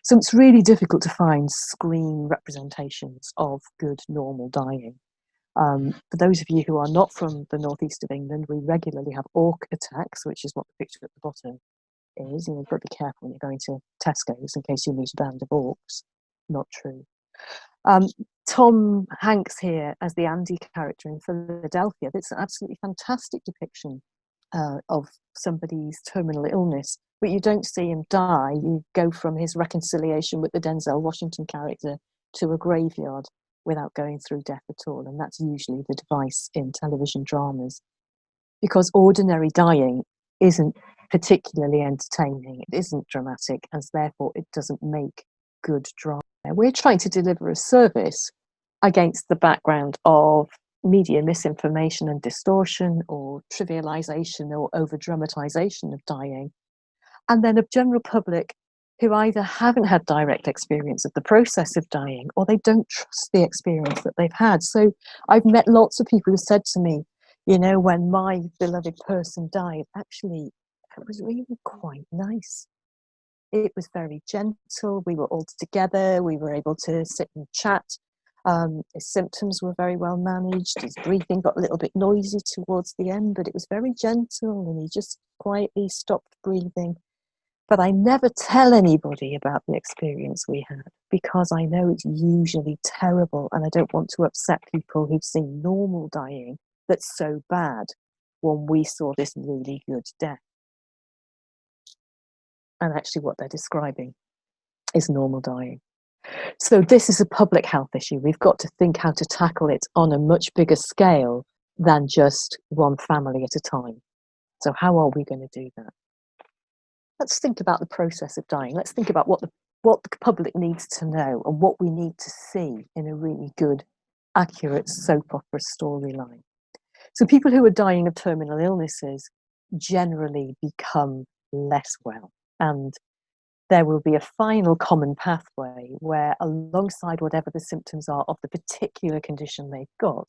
So it's really difficult to find screen representations of good normal dying. For those of you who are not from the northeast of England, we regularly have orc attacks, which is what the picture at the bottom is. You've got to be careful when you're going to Tesco's in case you meet a band of orcs. Not true. Tom Hanks here as the Andy character in Philadelphia. It's an absolutely fantastic depiction of somebody's terminal illness, but you don't see him die. You go from his reconciliation with the Denzel Washington character to a graveyard without going through death at all. And that's usually the device in television dramas, because ordinary dying isn't particularly entertaining, it isn't dramatic, and therefore it doesn't make good drama. We're trying to deliver a service against the background of media misinformation and distortion, or trivialization or over dramatization of dying, and then a general public who either haven't had direct experience of the process of dying, or they don't trust the experience that they've had. So I've met lots of people who said to me, you know, when my beloved person died, actually, it was really quite nice. It was very gentle. We were all together. We were able to sit and chat. His symptoms were very well managed. His breathing got a little bit noisy towards the end, but it was very gentle, and he just quietly stopped breathing. But I never tell anybody about the experience we had, because I know it's usually terrible, and I don't want to upset people who've seen normal dying that's so bad when we saw this really good death. And actually what they're describing is normal dying. So this is a public health issue. We've got to think how to tackle it on a much bigger scale than just one family at a time. So how are we going to do that? Let's think about the process of dying. Let's think about what the public needs to know and what we need to see in a really good, accurate soap opera storyline. So people who are dying of terminal illnesses generally become less well, and there will be a final common pathway where, alongside whatever the symptoms are of the particular condition they've got,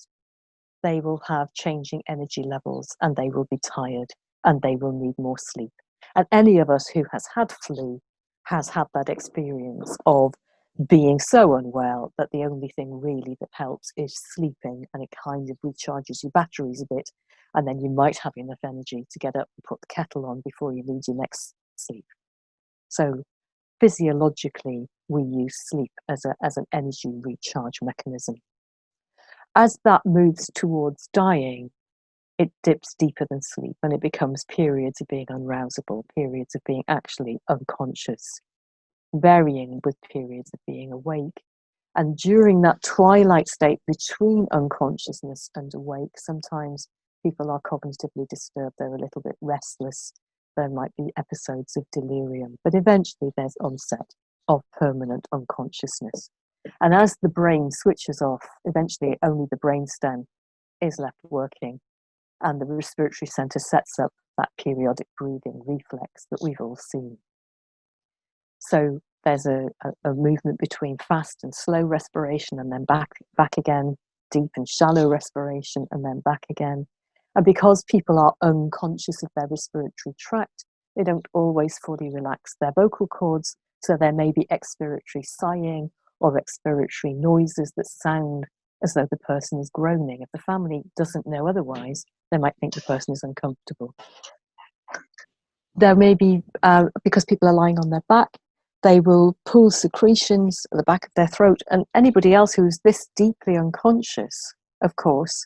they will have changing energy levels, and they will be tired, and they will need more sleep. And any of us who has had flu has had that experience of being so unwell that the only thing really that helps is sleeping, and it kind of recharges your batteries a bit, and then you might have enough energy to get up and put the kettle on before you need your next sleep. So physiologically, we use sleep as an energy recharge mechanism. As that moves towards dying, it dips deeper than sleep, and it becomes periods of being unrousable, periods of being actually unconscious, varying with periods of being awake. And during that twilight state between unconsciousness and awake, sometimes people are cognitively disturbed, they're a little bit restless, there might be episodes of delirium, but eventually there's onset of permanent unconsciousness. And as the brain switches off, eventually only the brainstem is left working, and the respiratory center sets up that periodic breathing reflex that we've all seen. So there's a movement between fast and slow respiration, and then back again, deep and shallow respiration, and then back again. And because people are unconscious of their respiratory tract, they don't always fully relax their vocal cords, so there may be expiratory sighing or expiratory noises that sound as though the person is groaning. If the family doesn't know otherwise, they might think the person is uncomfortable. There may be, because people are lying on their back, they will pull secretions at the back of their throat, and anybody else who's this deeply unconscious, of course,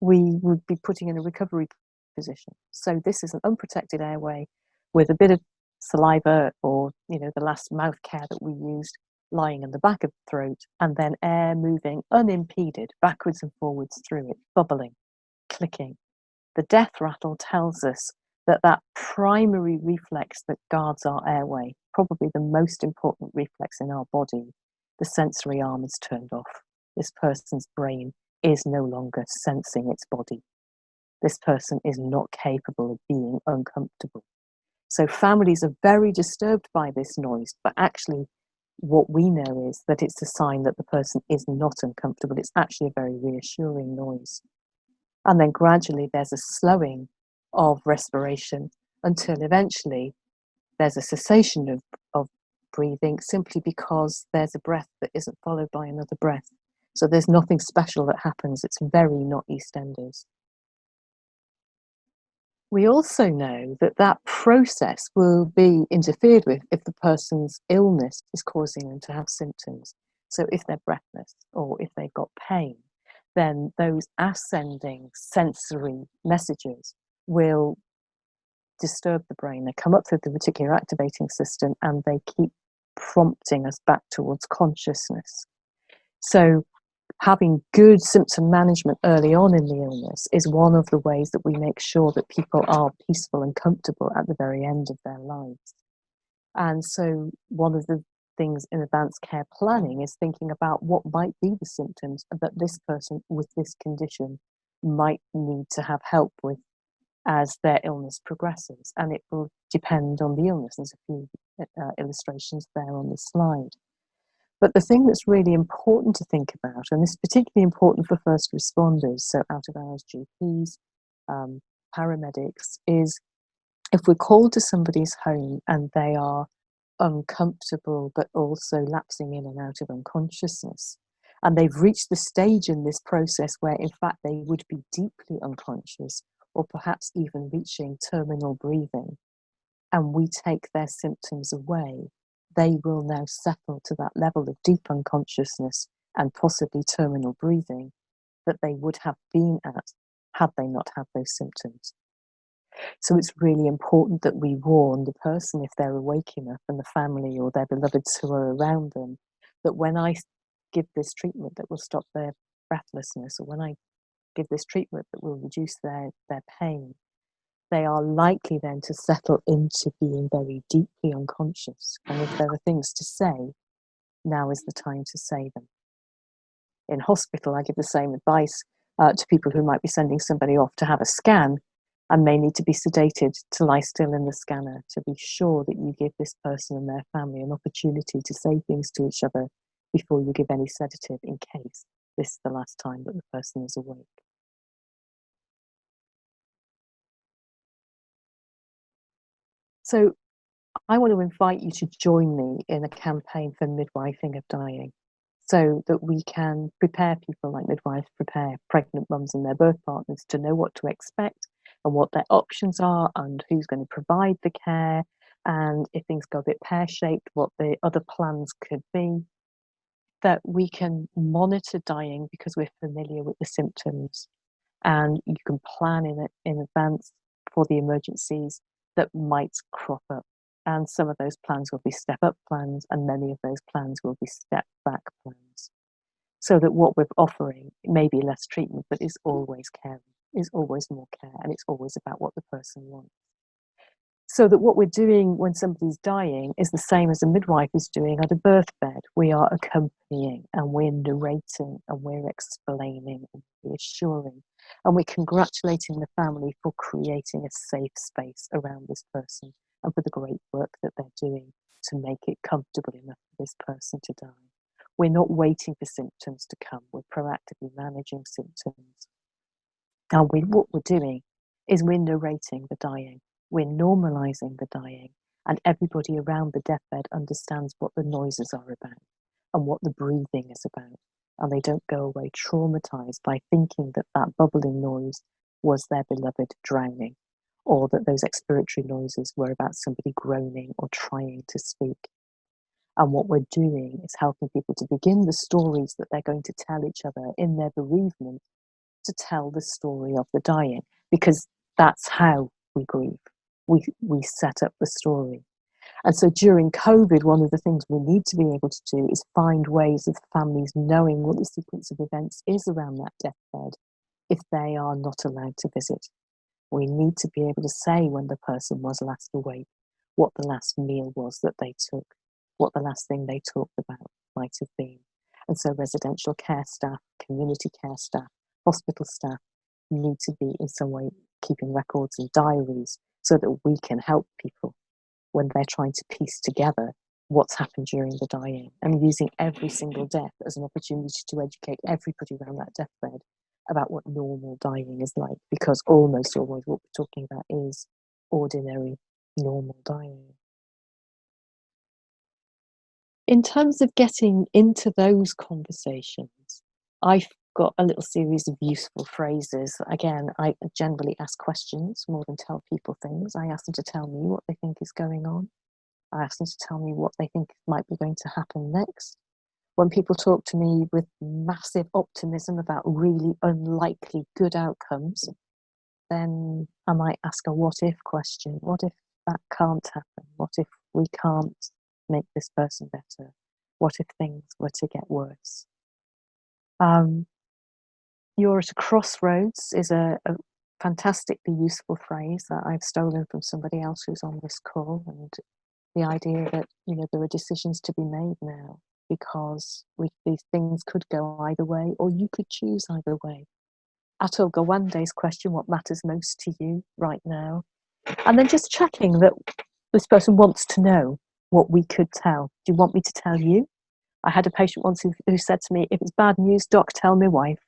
we would be putting in a recovery position. So this is an unprotected airway with a bit of saliva, or the last mouth care that we used, lying in the back of the throat, and then air moving unimpeded backwards and forwards through it, bubbling, clicking. The death rattle tells us that primary reflex that guards our airway, probably the most important reflex in our body, the sensory arm is turned off. This person's brain is no longer sensing its body. This person is not capable of being uncomfortable. So families are very disturbed by this noise, but actually what we know is that it's a sign that the person is not uncomfortable. It's actually a very reassuring noise. And then gradually there's a slowing of respiration until eventually there's a cessation of breathing simply because there's a breath that isn't followed by another breath. So there's nothing special that happens. It's very not EastEnders. We also know that that process will be interfered with if the person's illness is causing them to have symptoms. So if they're breathless or if they've got pain, then those ascending sensory messages will disturb the brain. They come up through the reticular activating system and they keep prompting us back towards consciousness. So having good symptom management early on in the illness is one of the ways that we make sure that people are peaceful and comfortable at the very end of their lives. And so one of the things in advanced care planning is thinking about what might be the symptoms that this person with this condition might need to have help with as their illness progresses. And it will depend on the illness. There's a few illustrations there on the slide. But the thing that's really important to think about, and this is particularly important for first responders, so out of hours GPs, paramedics, is if we're called to somebody's home and they are uncomfortable but also lapsing in and out of unconsciousness, and they've reached the stage in this process where in fact they would be deeply unconscious or perhaps even reaching terminal breathing, and we take their symptoms away, they will now settle to that level of deep unconsciousness and possibly terminal breathing that they would have been at had they not had those symptoms. So it's really important that we warn the person, if they're awake enough, and the family or their beloveds who are around them, that when I give this treatment that will stop their breathlessness, or when I give this treatment that will reduce their pain, they are likely then to settle into being very deeply unconscious. And if there are things to say, now is the time to say them. In hospital, I give the same advice to people who might be sending somebody off to have a scan and may need to be sedated to lie still in the scanner, to be sure that you give this person and their family an opportunity to say things to each other before you give any sedative, in case this is the last time that the person is awake. So I want to invite you to join me in a campaign for midwifing of dying, so that we can prepare people like midwives prepare pregnant mums and their birth partners to know what to expect and what their options are and who's going to provide the care, and if things go a bit pear-shaped, what the other plans could be, that we can monitor dying because we're familiar with the symptoms, and you can plan in advance for the emergencies that might crop up. And some of those plans will be step-up plans, and many of those plans will be step-back plans. So that what we're offering may be less treatment, but is always caring, is always more care, and it's always about what the person wants. So that what we're doing when somebody's dying is the same as a midwife is doing at a birth bed. We are accompanying, and we're narrating, and we're explaining, and reassuring, and we're congratulating the family for creating a safe space around this person and for the great work that they're doing to make it comfortable enough for this person to die. We're not waiting for symptoms to come. We're proactively managing symptoms. And what we're doing is we're narrating the dying. We're normalizing the dying, and everybody around the deathbed understands what the noises are about and what the breathing is about. And they don't go away traumatized by thinking that that bubbling noise was their beloved drowning, or that those expiratory noises were about somebody groaning or trying to speak. And what we're doing is helping people to begin the stories that they're going to tell each other in their bereavement, to tell the story of the dying, because that's how we grieve. We set up the story. And so during COVID, one of the things we need to be able to do is find ways of families knowing what the sequence of events is around that deathbed if they are not allowed to visit. We need to be able to say when the person was last awake, what the last meal was that they took, what the last thing they talked about might have been. And so residential care staff, community care staff, hospital staff need to be in some way keeping records and diaries so that we can help people when they're trying to piece together what's happened during the dying, and using every single death as an opportunity to educate everybody around that deathbed about what normal dying is like, because almost always what we're talking about is ordinary, normal dying. in terms of getting into those conversations, I've got a little series of useful phrases. Again, I generally ask questions more than tell people things. I ask them to tell me what they think is going on. I ask them to tell me what they think might be going to happen next. When people talk to me with massive optimism about really unlikely good outcomes, then I might ask a what if question. What if that can't happen? What if we can't make this person better? What if things were to get worse? You're at a crossroads is a fantastically useful phrase that I've stolen from somebody else who's on this call, and the idea that, you know, there are decisions to be made now because these things could go either way, or you could choose either way. Atul Gawande's question, what matters most to you right now? And then just checking that this person wants to know what we could tell. Do you want me to tell you? I had a patient once who said to me, if it's bad news, doc, tell my wife.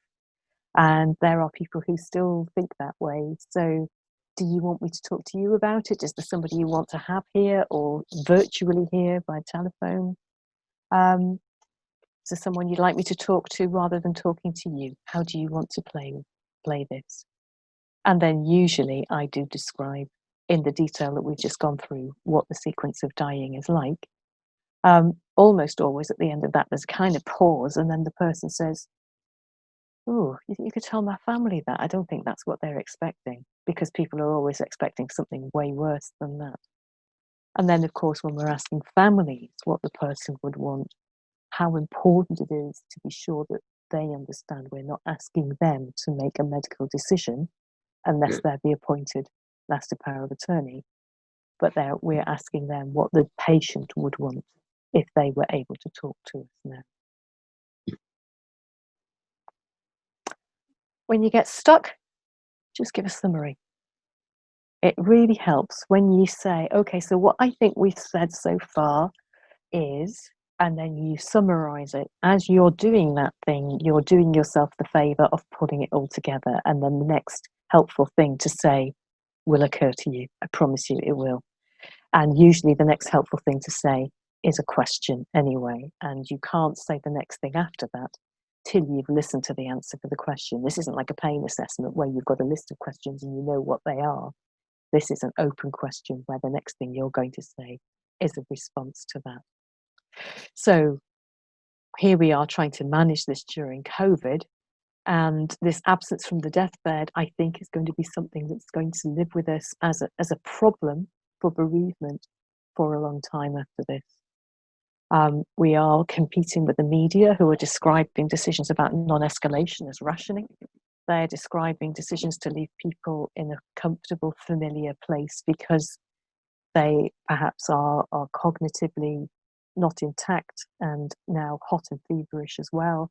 And there are people who still think that way. So do you want me to talk to you about it? Is there somebody you want to have here or virtually here by telephone? Is there someone you'd like me to talk to rather than talking to you? How do you want to play this? And then usually I do describe in the detail that we've just gone through what the sequence of dying is like. Almost always at the end of that, there's a kind of pause, and then the person says, oh, you could tell my family that. I don't think that's what they're expecting, because people are always expecting something way worse than that. And then, of course, when we're asking families what the person would want, how important it is to be sure that they understand we're not asking them to make a medical decision unless they're the appointed master power of attorney, but we're asking them what the patient would want if they were able to talk to us now. When you get stuck, just give a summary. It really helps when you say, okay, so what I think we've said so far is, and then you summarize it. As you're doing that thing, you're doing yourself the favor of putting it all together. And then the next helpful thing to say will occur to you. I promise you it will. And usually the next helpful thing to say is a question anyway. And you can't say the next thing after that till you've listened to the answer for the question. This isn't like a pain assessment where you've got a list of questions and you know what they are. This is an open question where the next thing you're going to say is a response to that. So here we are trying to manage this during COVID, and this absence from the deathbed, I think, is going to be something that's going to live with us as a problem for bereavement for a long time after this. We are competing with the media, who are describing decisions about non-escalation as rationing. They're describing decisions to leave people in a comfortable, familiar place because they perhaps are cognitively not intact and now hot and feverish as well.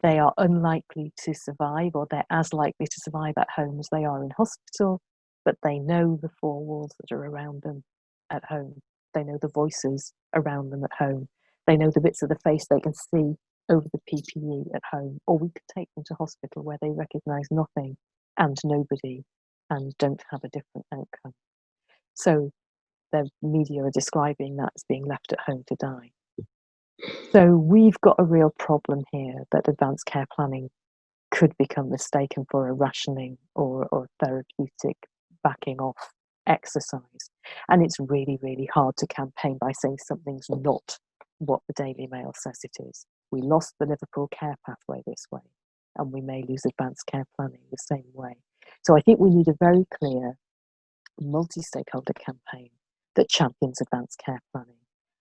They are unlikely to survive, or they're as likely to survive at home as they are in hospital, but they know the four walls that are around them at home. They know the voices around them at home. They know the bits of the face they can see over the PPE at home. Or we could take them to hospital where they recognise nothing and nobody and don't have a different outcome. So the media are describing that as being left at home to die. So we've got a real problem here that advanced care planning could become mistaken for a rationing or therapeutic backing off exercise. And it's really, really hard to campaign by saying something's not what the Daily Mail says it is. We lost the Liverpool care pathway this way, and we may lose advanced care planning the same way. So I think we need a very clear multi-stakeholder campaign that champions advanced care planning,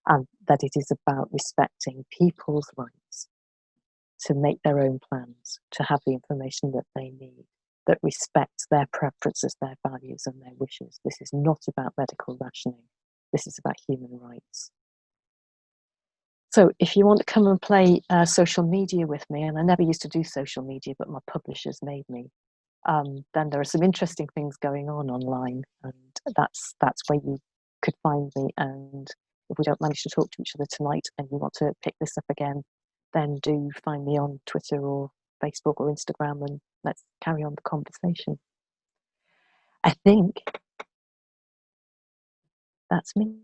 and that it is about respecting people's rights to make their own plans, to have the information that they need, that respects their preferences, their values and their wishes. This is not about medical rationing. This is about human rights. So if you want to come and play social media with me, and I never used to do social media, but my publishers made me, then there are some interesting things going on online, and that's where you could find me. And if we don't manage to talk to each other tonight and you want to pick this up again, then do find me on Twitter or Facebook or Instagram, and let's carry on the conversation. I think that's me.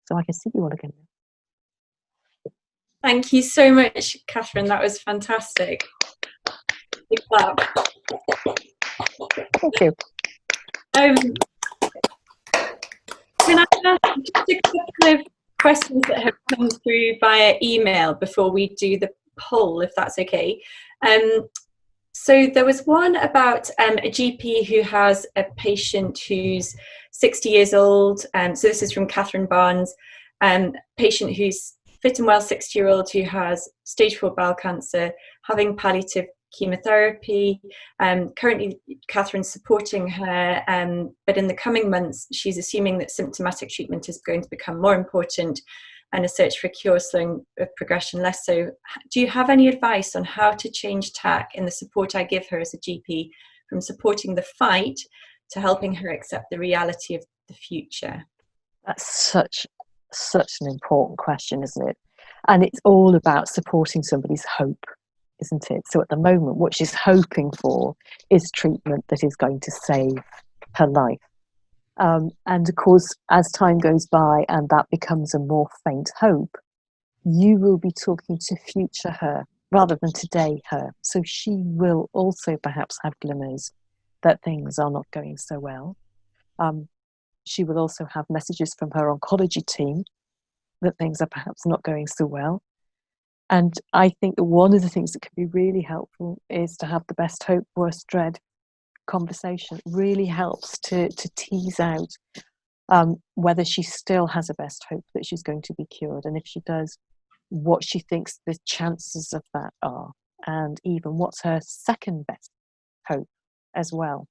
So I can see you all again. Thank you so much, Catherine. That was fantastic. Big clap. Thank you. Um, can I ask just a couple of questions that have come through via email before we do the poll, if that's okay? So there was one about a GP who has a patient who's 60 years old. So this is from Catherine Barnes, patient who's fit and well 60-year-old who has stage 4 bowel cancer, having palliative chemotherapy. Currently, Catherine's supporting her, but in the coming months, she's assuming that symptomatic treatment is going to become more important and a search for a cure slowing progression less so. Do you have any advice on how to change tack in the support I give her as a GP from supporting the fight to helping her accept the reality of the future? That's such an important question, isn't it? And it's all about supporting somebody's hope, isn't it? So at the moment, what she's hoping for is treatment that is going to save her life. And of course, as time goes by and that becomes a more faint hope, you will be talking to future her rather than today her. So she will also perhaps have glimmers that things are not going so well. She will also have messages from her oncology team that things are perhaps not going so well. And I think that one of the things that can be really helpful is to have the best hope, worst dread conversation. It really helps to tease out whether she still has a best hope that she's going to be cured. And if she does, what she thinks the chances of that are. And even what's her second best hope as well.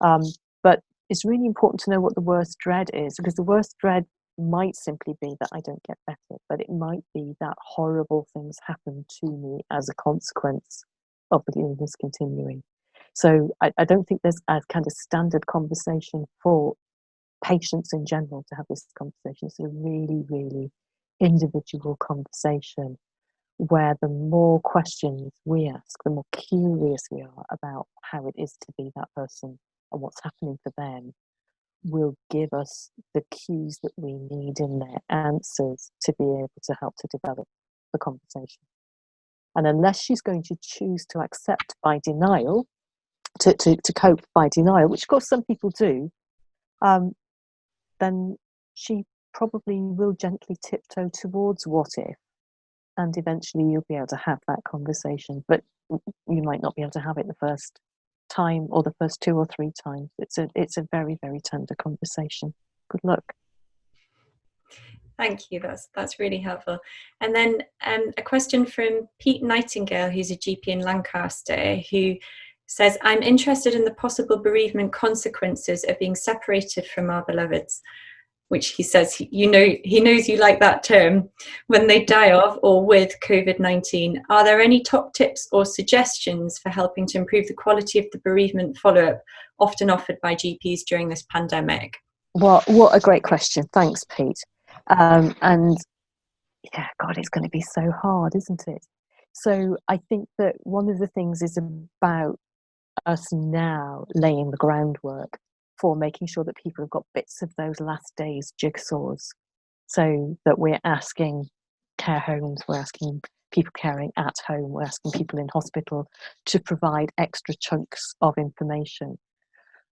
But it's really important to know what the worst dread is, because the worst dread might simply be that I don't get better, but it might be that horrible things happen to me as a consequence of the illness continuing. So I don't think there's a kind of standard conversation for patients in general to have this conversation. It's a really, really individual conversation where the more questions we ask, the more curious we are about how it is to be that person and what's happening for them, will give us the cues that we need in their answers to be able to help to develop the conversation. And unless she's going to choose to accept by denial, to cope by denial, which of course some people do, then she probably will gently tiptoe towards what if, and eventually you'll be able to have that conversation. But you might not be able to have it the first time or the first 2 or 3 times. It's a very, very tender conversation. Good luck. Thank you. That's really helpful. And then a question from Pete Nightingale, who's a GP in Lancaster, who says, I'm interested in the possible bereavement consequences of being separated from our beloveds, which he says, he knows you like that term, when they die of or with COVID-19. Are there any top tips or suggestions for helping to improve the quality of the bereavement follow-up often offered by GPs during this pandemic? What a great question. Thanks, Pete. And yeah, God, it's going to be so hard, isn't it? So I think that one of the things is about us now laying the groundwork for making sure that people have got bits of those last days jigsaws, so that we're asking care homes, we're asking people caring at home, we're asking people in hospital to provide extra chunks of information.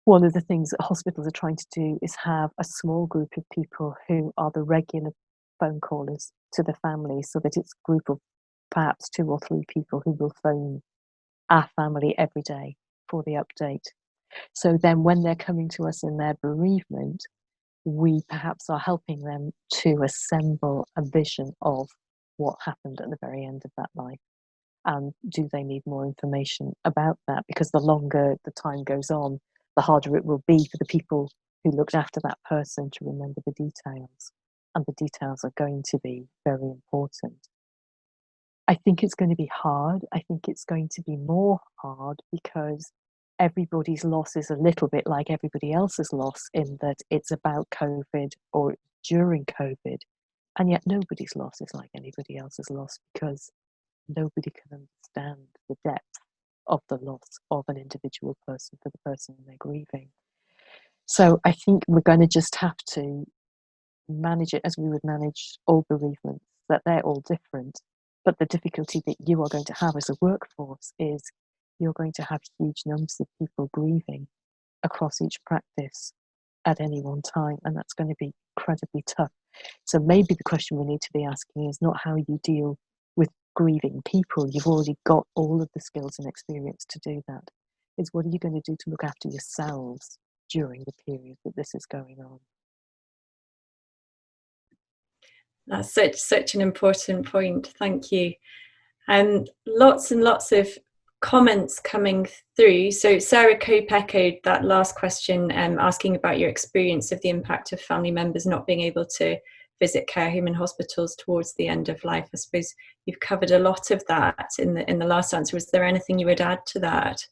One of the things that hospitals are trying to do is have a small group of people who are the regular phone callers to the family, so that it's a group of perhaps 2 or 3 people who will phone our family every day for the update. So then when they're coming to us in their bereavement, we perhaps are helping them to assemble a vision of what happened at the very end of that life. And do they need more information about that? Because the longer the time goes on, the harder it will be for the people who looked after that person to remember the details. And the details are going to be very important. I think it's going to be hard. I think it's going to be more hard because everybody's loss is a little bit like everybody else's loss, in that it's about COVID or during COVID. And yet nobody's loss is like anybody else's loss, because nobody can understand the depth of the loss of an individual person for the person they're grieving. So I think we're going to just have to manage it as we would manage all bereavements. that they're all different. But the difficulty that you are going to have as a workforce is you're going to have huge numbers of people grieving across each practice at any one time, and that's going to be incredibly tough. So maybe the question we need to be asking is not how you deal with grieving people. You've already got all of the skills and experience to do that. It's what are you going to do to look after yourselves during the period that this is going on? That's such an important point. Thank you. And lots of comments coming through. So Sarah Cope echoed that last question, asking about your experience of the impact of family members not being able to visit care home and hospitals towards the end of life. I suppose you've covered a lot of that in the last answer. Was there anything you would add to that?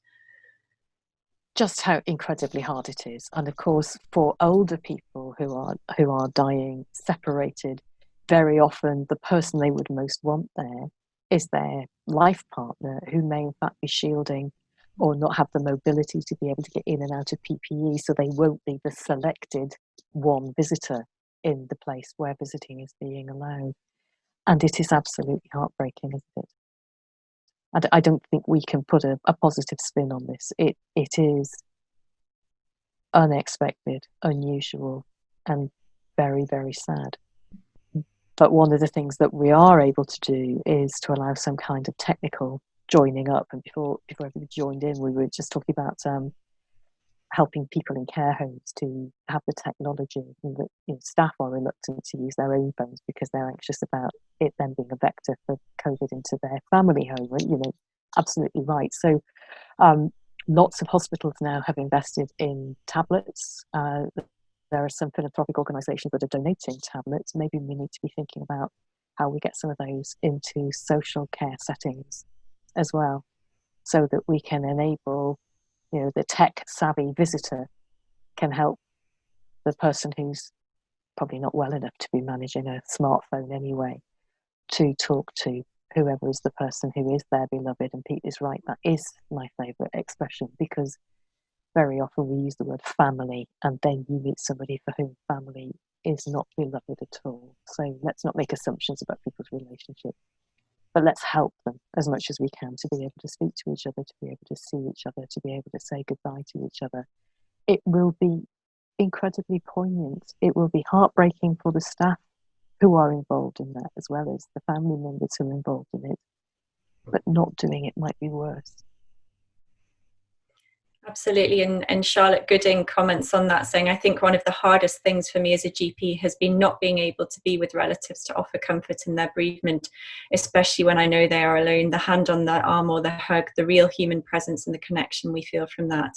Just how incredibly hard it is, and of course for older people who are dying separated, very often the person they would most want there is their life partner, who may in fact be shielding or not have the mobility to be able to get in and out of PPE, so they won't be the selected one visitor in the place where visiting is being allowed. And it is absolutely heartbreaking, isn't it? I don't think we can put a positive spin on this. It is unexpected, unusual, and very, very sad. But one of the things that we are able to do is to allow some kind of technical joining up. And before everybody joined in, we were just talking about helping people in care homes to have the technology. And that, staff are reluctant to use their own phones because they're anxious about it then being a vector for COVID into their family home. Absolutely right. So lots of hospitals now have invested in tablets. There are some philanthropic organisations that are donating tablets. Maybe we need to be thinking about how we get some of those into social care settings as well, so that we can enable, the tech-savvy visitor can help the person who's probably not well enough to be managing a smartphone anyway, to talk to whoever is the person who is their beloved. And Pete is right, that is my favourite expression, because very often we use the word family, and then you meet somebody for whom family is not beloved at all. So let's not make assumptions about people's relationship, but let's help them as much as we can to be able to speak to each other, to be able to see each other, to be able to say goodbye to each other. It will be incredibly poignant. It will be heartbreaking for the staff who are involved in that, as well as the family members who are involved in it. But not doing it might be worse. Absolutely. And Charlotte Gooding comments on that, saying, I think one of the hardest things for me as a GP has been not being able to be with relatives to offer comfort in their bereavement, especially when I know they are alone. The hand on the arm or the hug, the real human presence and the connection we feel from that.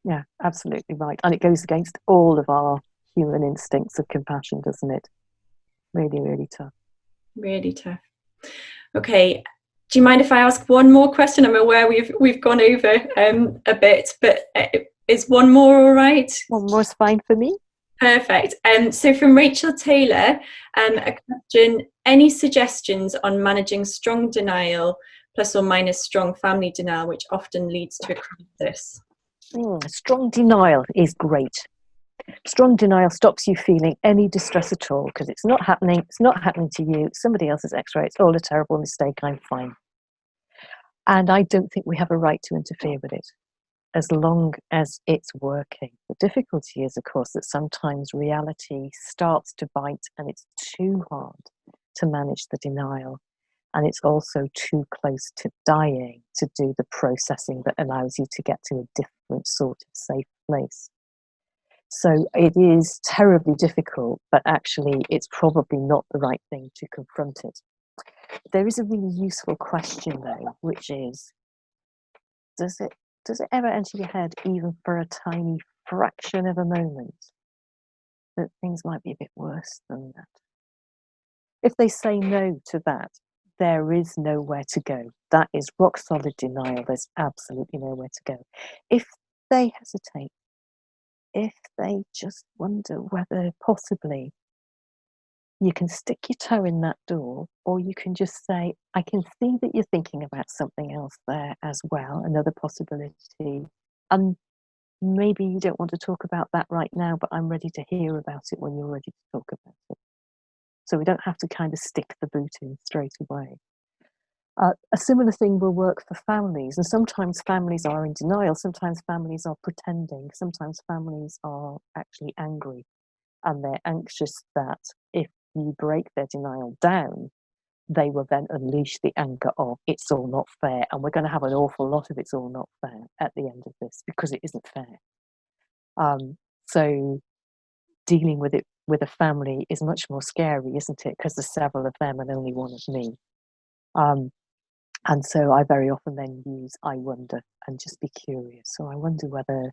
Yeah, absolutely right. And it goes against all of our human instincts of compassion, doesn't it? Really, really tough. Really tough. Okay. Do you mind if I ask one more question? I'm aware we've gone over a bit, but is one more all right? One more is fine for me. Perfect. So from Rachel Taylor, a question: any suggestions on managing strong denial plus or minus strong family denial, which often leads to a crisis? Strong denial is great. Strong denial stops you feeling any distress at all, because it's not happening. It's not happening to you. Somebody else's X-ray. It's all a terrible mistake. I'm fine. And I don't think we have a right to interfere with it, as long as it's working. The difficulty is, of course, that sometimes reality starts to bite, and it's too hard to manage the denial. And it's also too close to dying to do the processing that allows you to get to a different sort of safe place. So it is terribly difficult, but actually it's probably not the right thing to confront it. There is a really useful question though, which is, does it ever enter your head, even for a tiny fraction of a moment, that things might be a bit worse than that? If they say no to that, there is nowhere to go. That is rock solid denial. There's absolutely nowhere to go. If they hesitate, if they just wonder whether possibly you can stick your toe in that door, or you can just say, I can see that you're thinking about something else there as well, another possibility. And maybe you don't want to talk about that right now, but I'm ready to hear about it when you're ready to talk about it. So we don't have to kind of stick the boot in straight away. A similar thing will work for families, and sometimes families are in denial, sometimes families are pretending, sometimes families are actually angry, and they're anxious that if you break their denial down, they will then unleash the anger of it's all not fair, and we're going to have an awful lot of it's all not fair at the end of this because it isn't fair. So dealing with it with a family is much more scary, isn't it? Because there's several of them and only one of me. And so I very often then use I wonder and just be curious. So I wonder whether,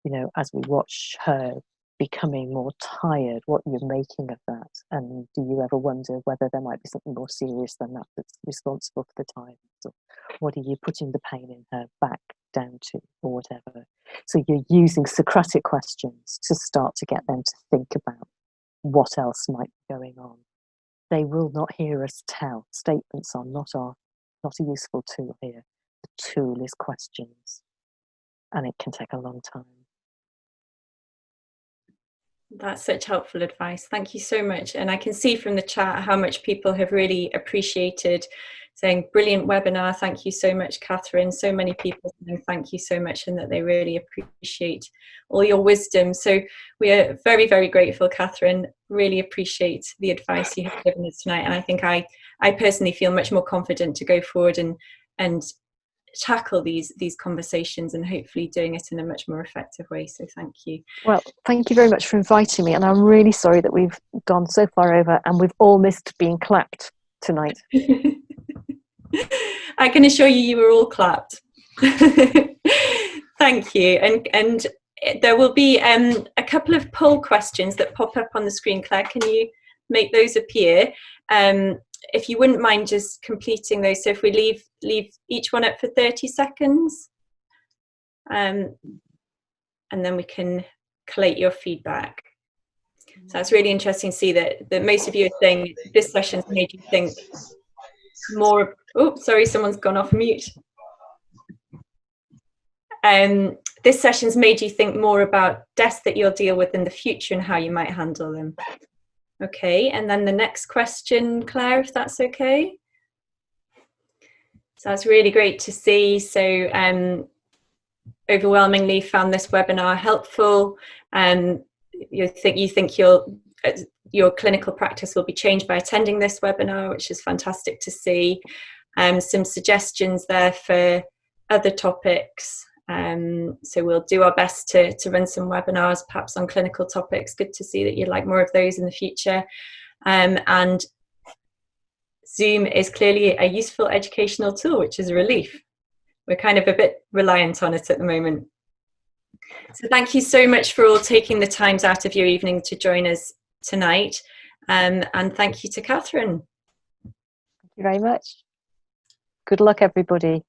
you know, as we watch her becoming more tired, what you're making of that. And do you ever wonder whether there might be something more serious than that that's responsible for the tiredness? Or what are you putting the pain in her back down to, or whatever? So you're using Socratic questions to start to get them to think about what else might be going on. They will not hear us tell. Statements are not a useful tool here. The tool is questions, and it can take a long time. That's such helpful advice. Thank you so much. And I can see from the chat how much people have really appreciated, saying brilliant webinar. Thank you so much, Catherine. So many people saying thank you so much, and that they really appreciate all your wisdom. So we are very, very grateful, Catherine. Really appreciate the advice you have given us tonight. And I think I personally feel much more confident to go forward and tackle these conversations, and hopefully doing it in a much more effective way. So thank you. Well, thank you very much for inviting me, and I'm really sorry that we've gone so far over and we've all missed being clapped tonight. I can assure you, you were all clapped. Thank you. And there will be a couple of poll questions that pop up on the screen. Claire, can you make those appear? If you wouldn't mind just completing those. So if we leave each one up for 30 seconds, and then we can collate your feedback. So it's really interesting to see that most of you are saying this session's made you think more. Oh, sorry, someone's gone off mute. This session's made you think more about deaths that you'll deal with in the future and how you might handle them. Okay, and then the next question, Claire, if that's okay. So that's really great to see. So overwhelmingly found this webinar helpful, and you think your clinical practice will be changed by attending this webinar, which is fantastic to see. Some suggestions there for other topics. So we'll do our best to run some webinars, perhaps on clinical topics. Good to see that you'd like more of those in the future. And Zoom is clearly a useful educational tool, which is a relief. We're kind of a bit reliant on it at the moment. So thank you so much for all taking the times out of your evening to join us tonight. And thank you to Catherine. Thank you very much. Good luck, everybody.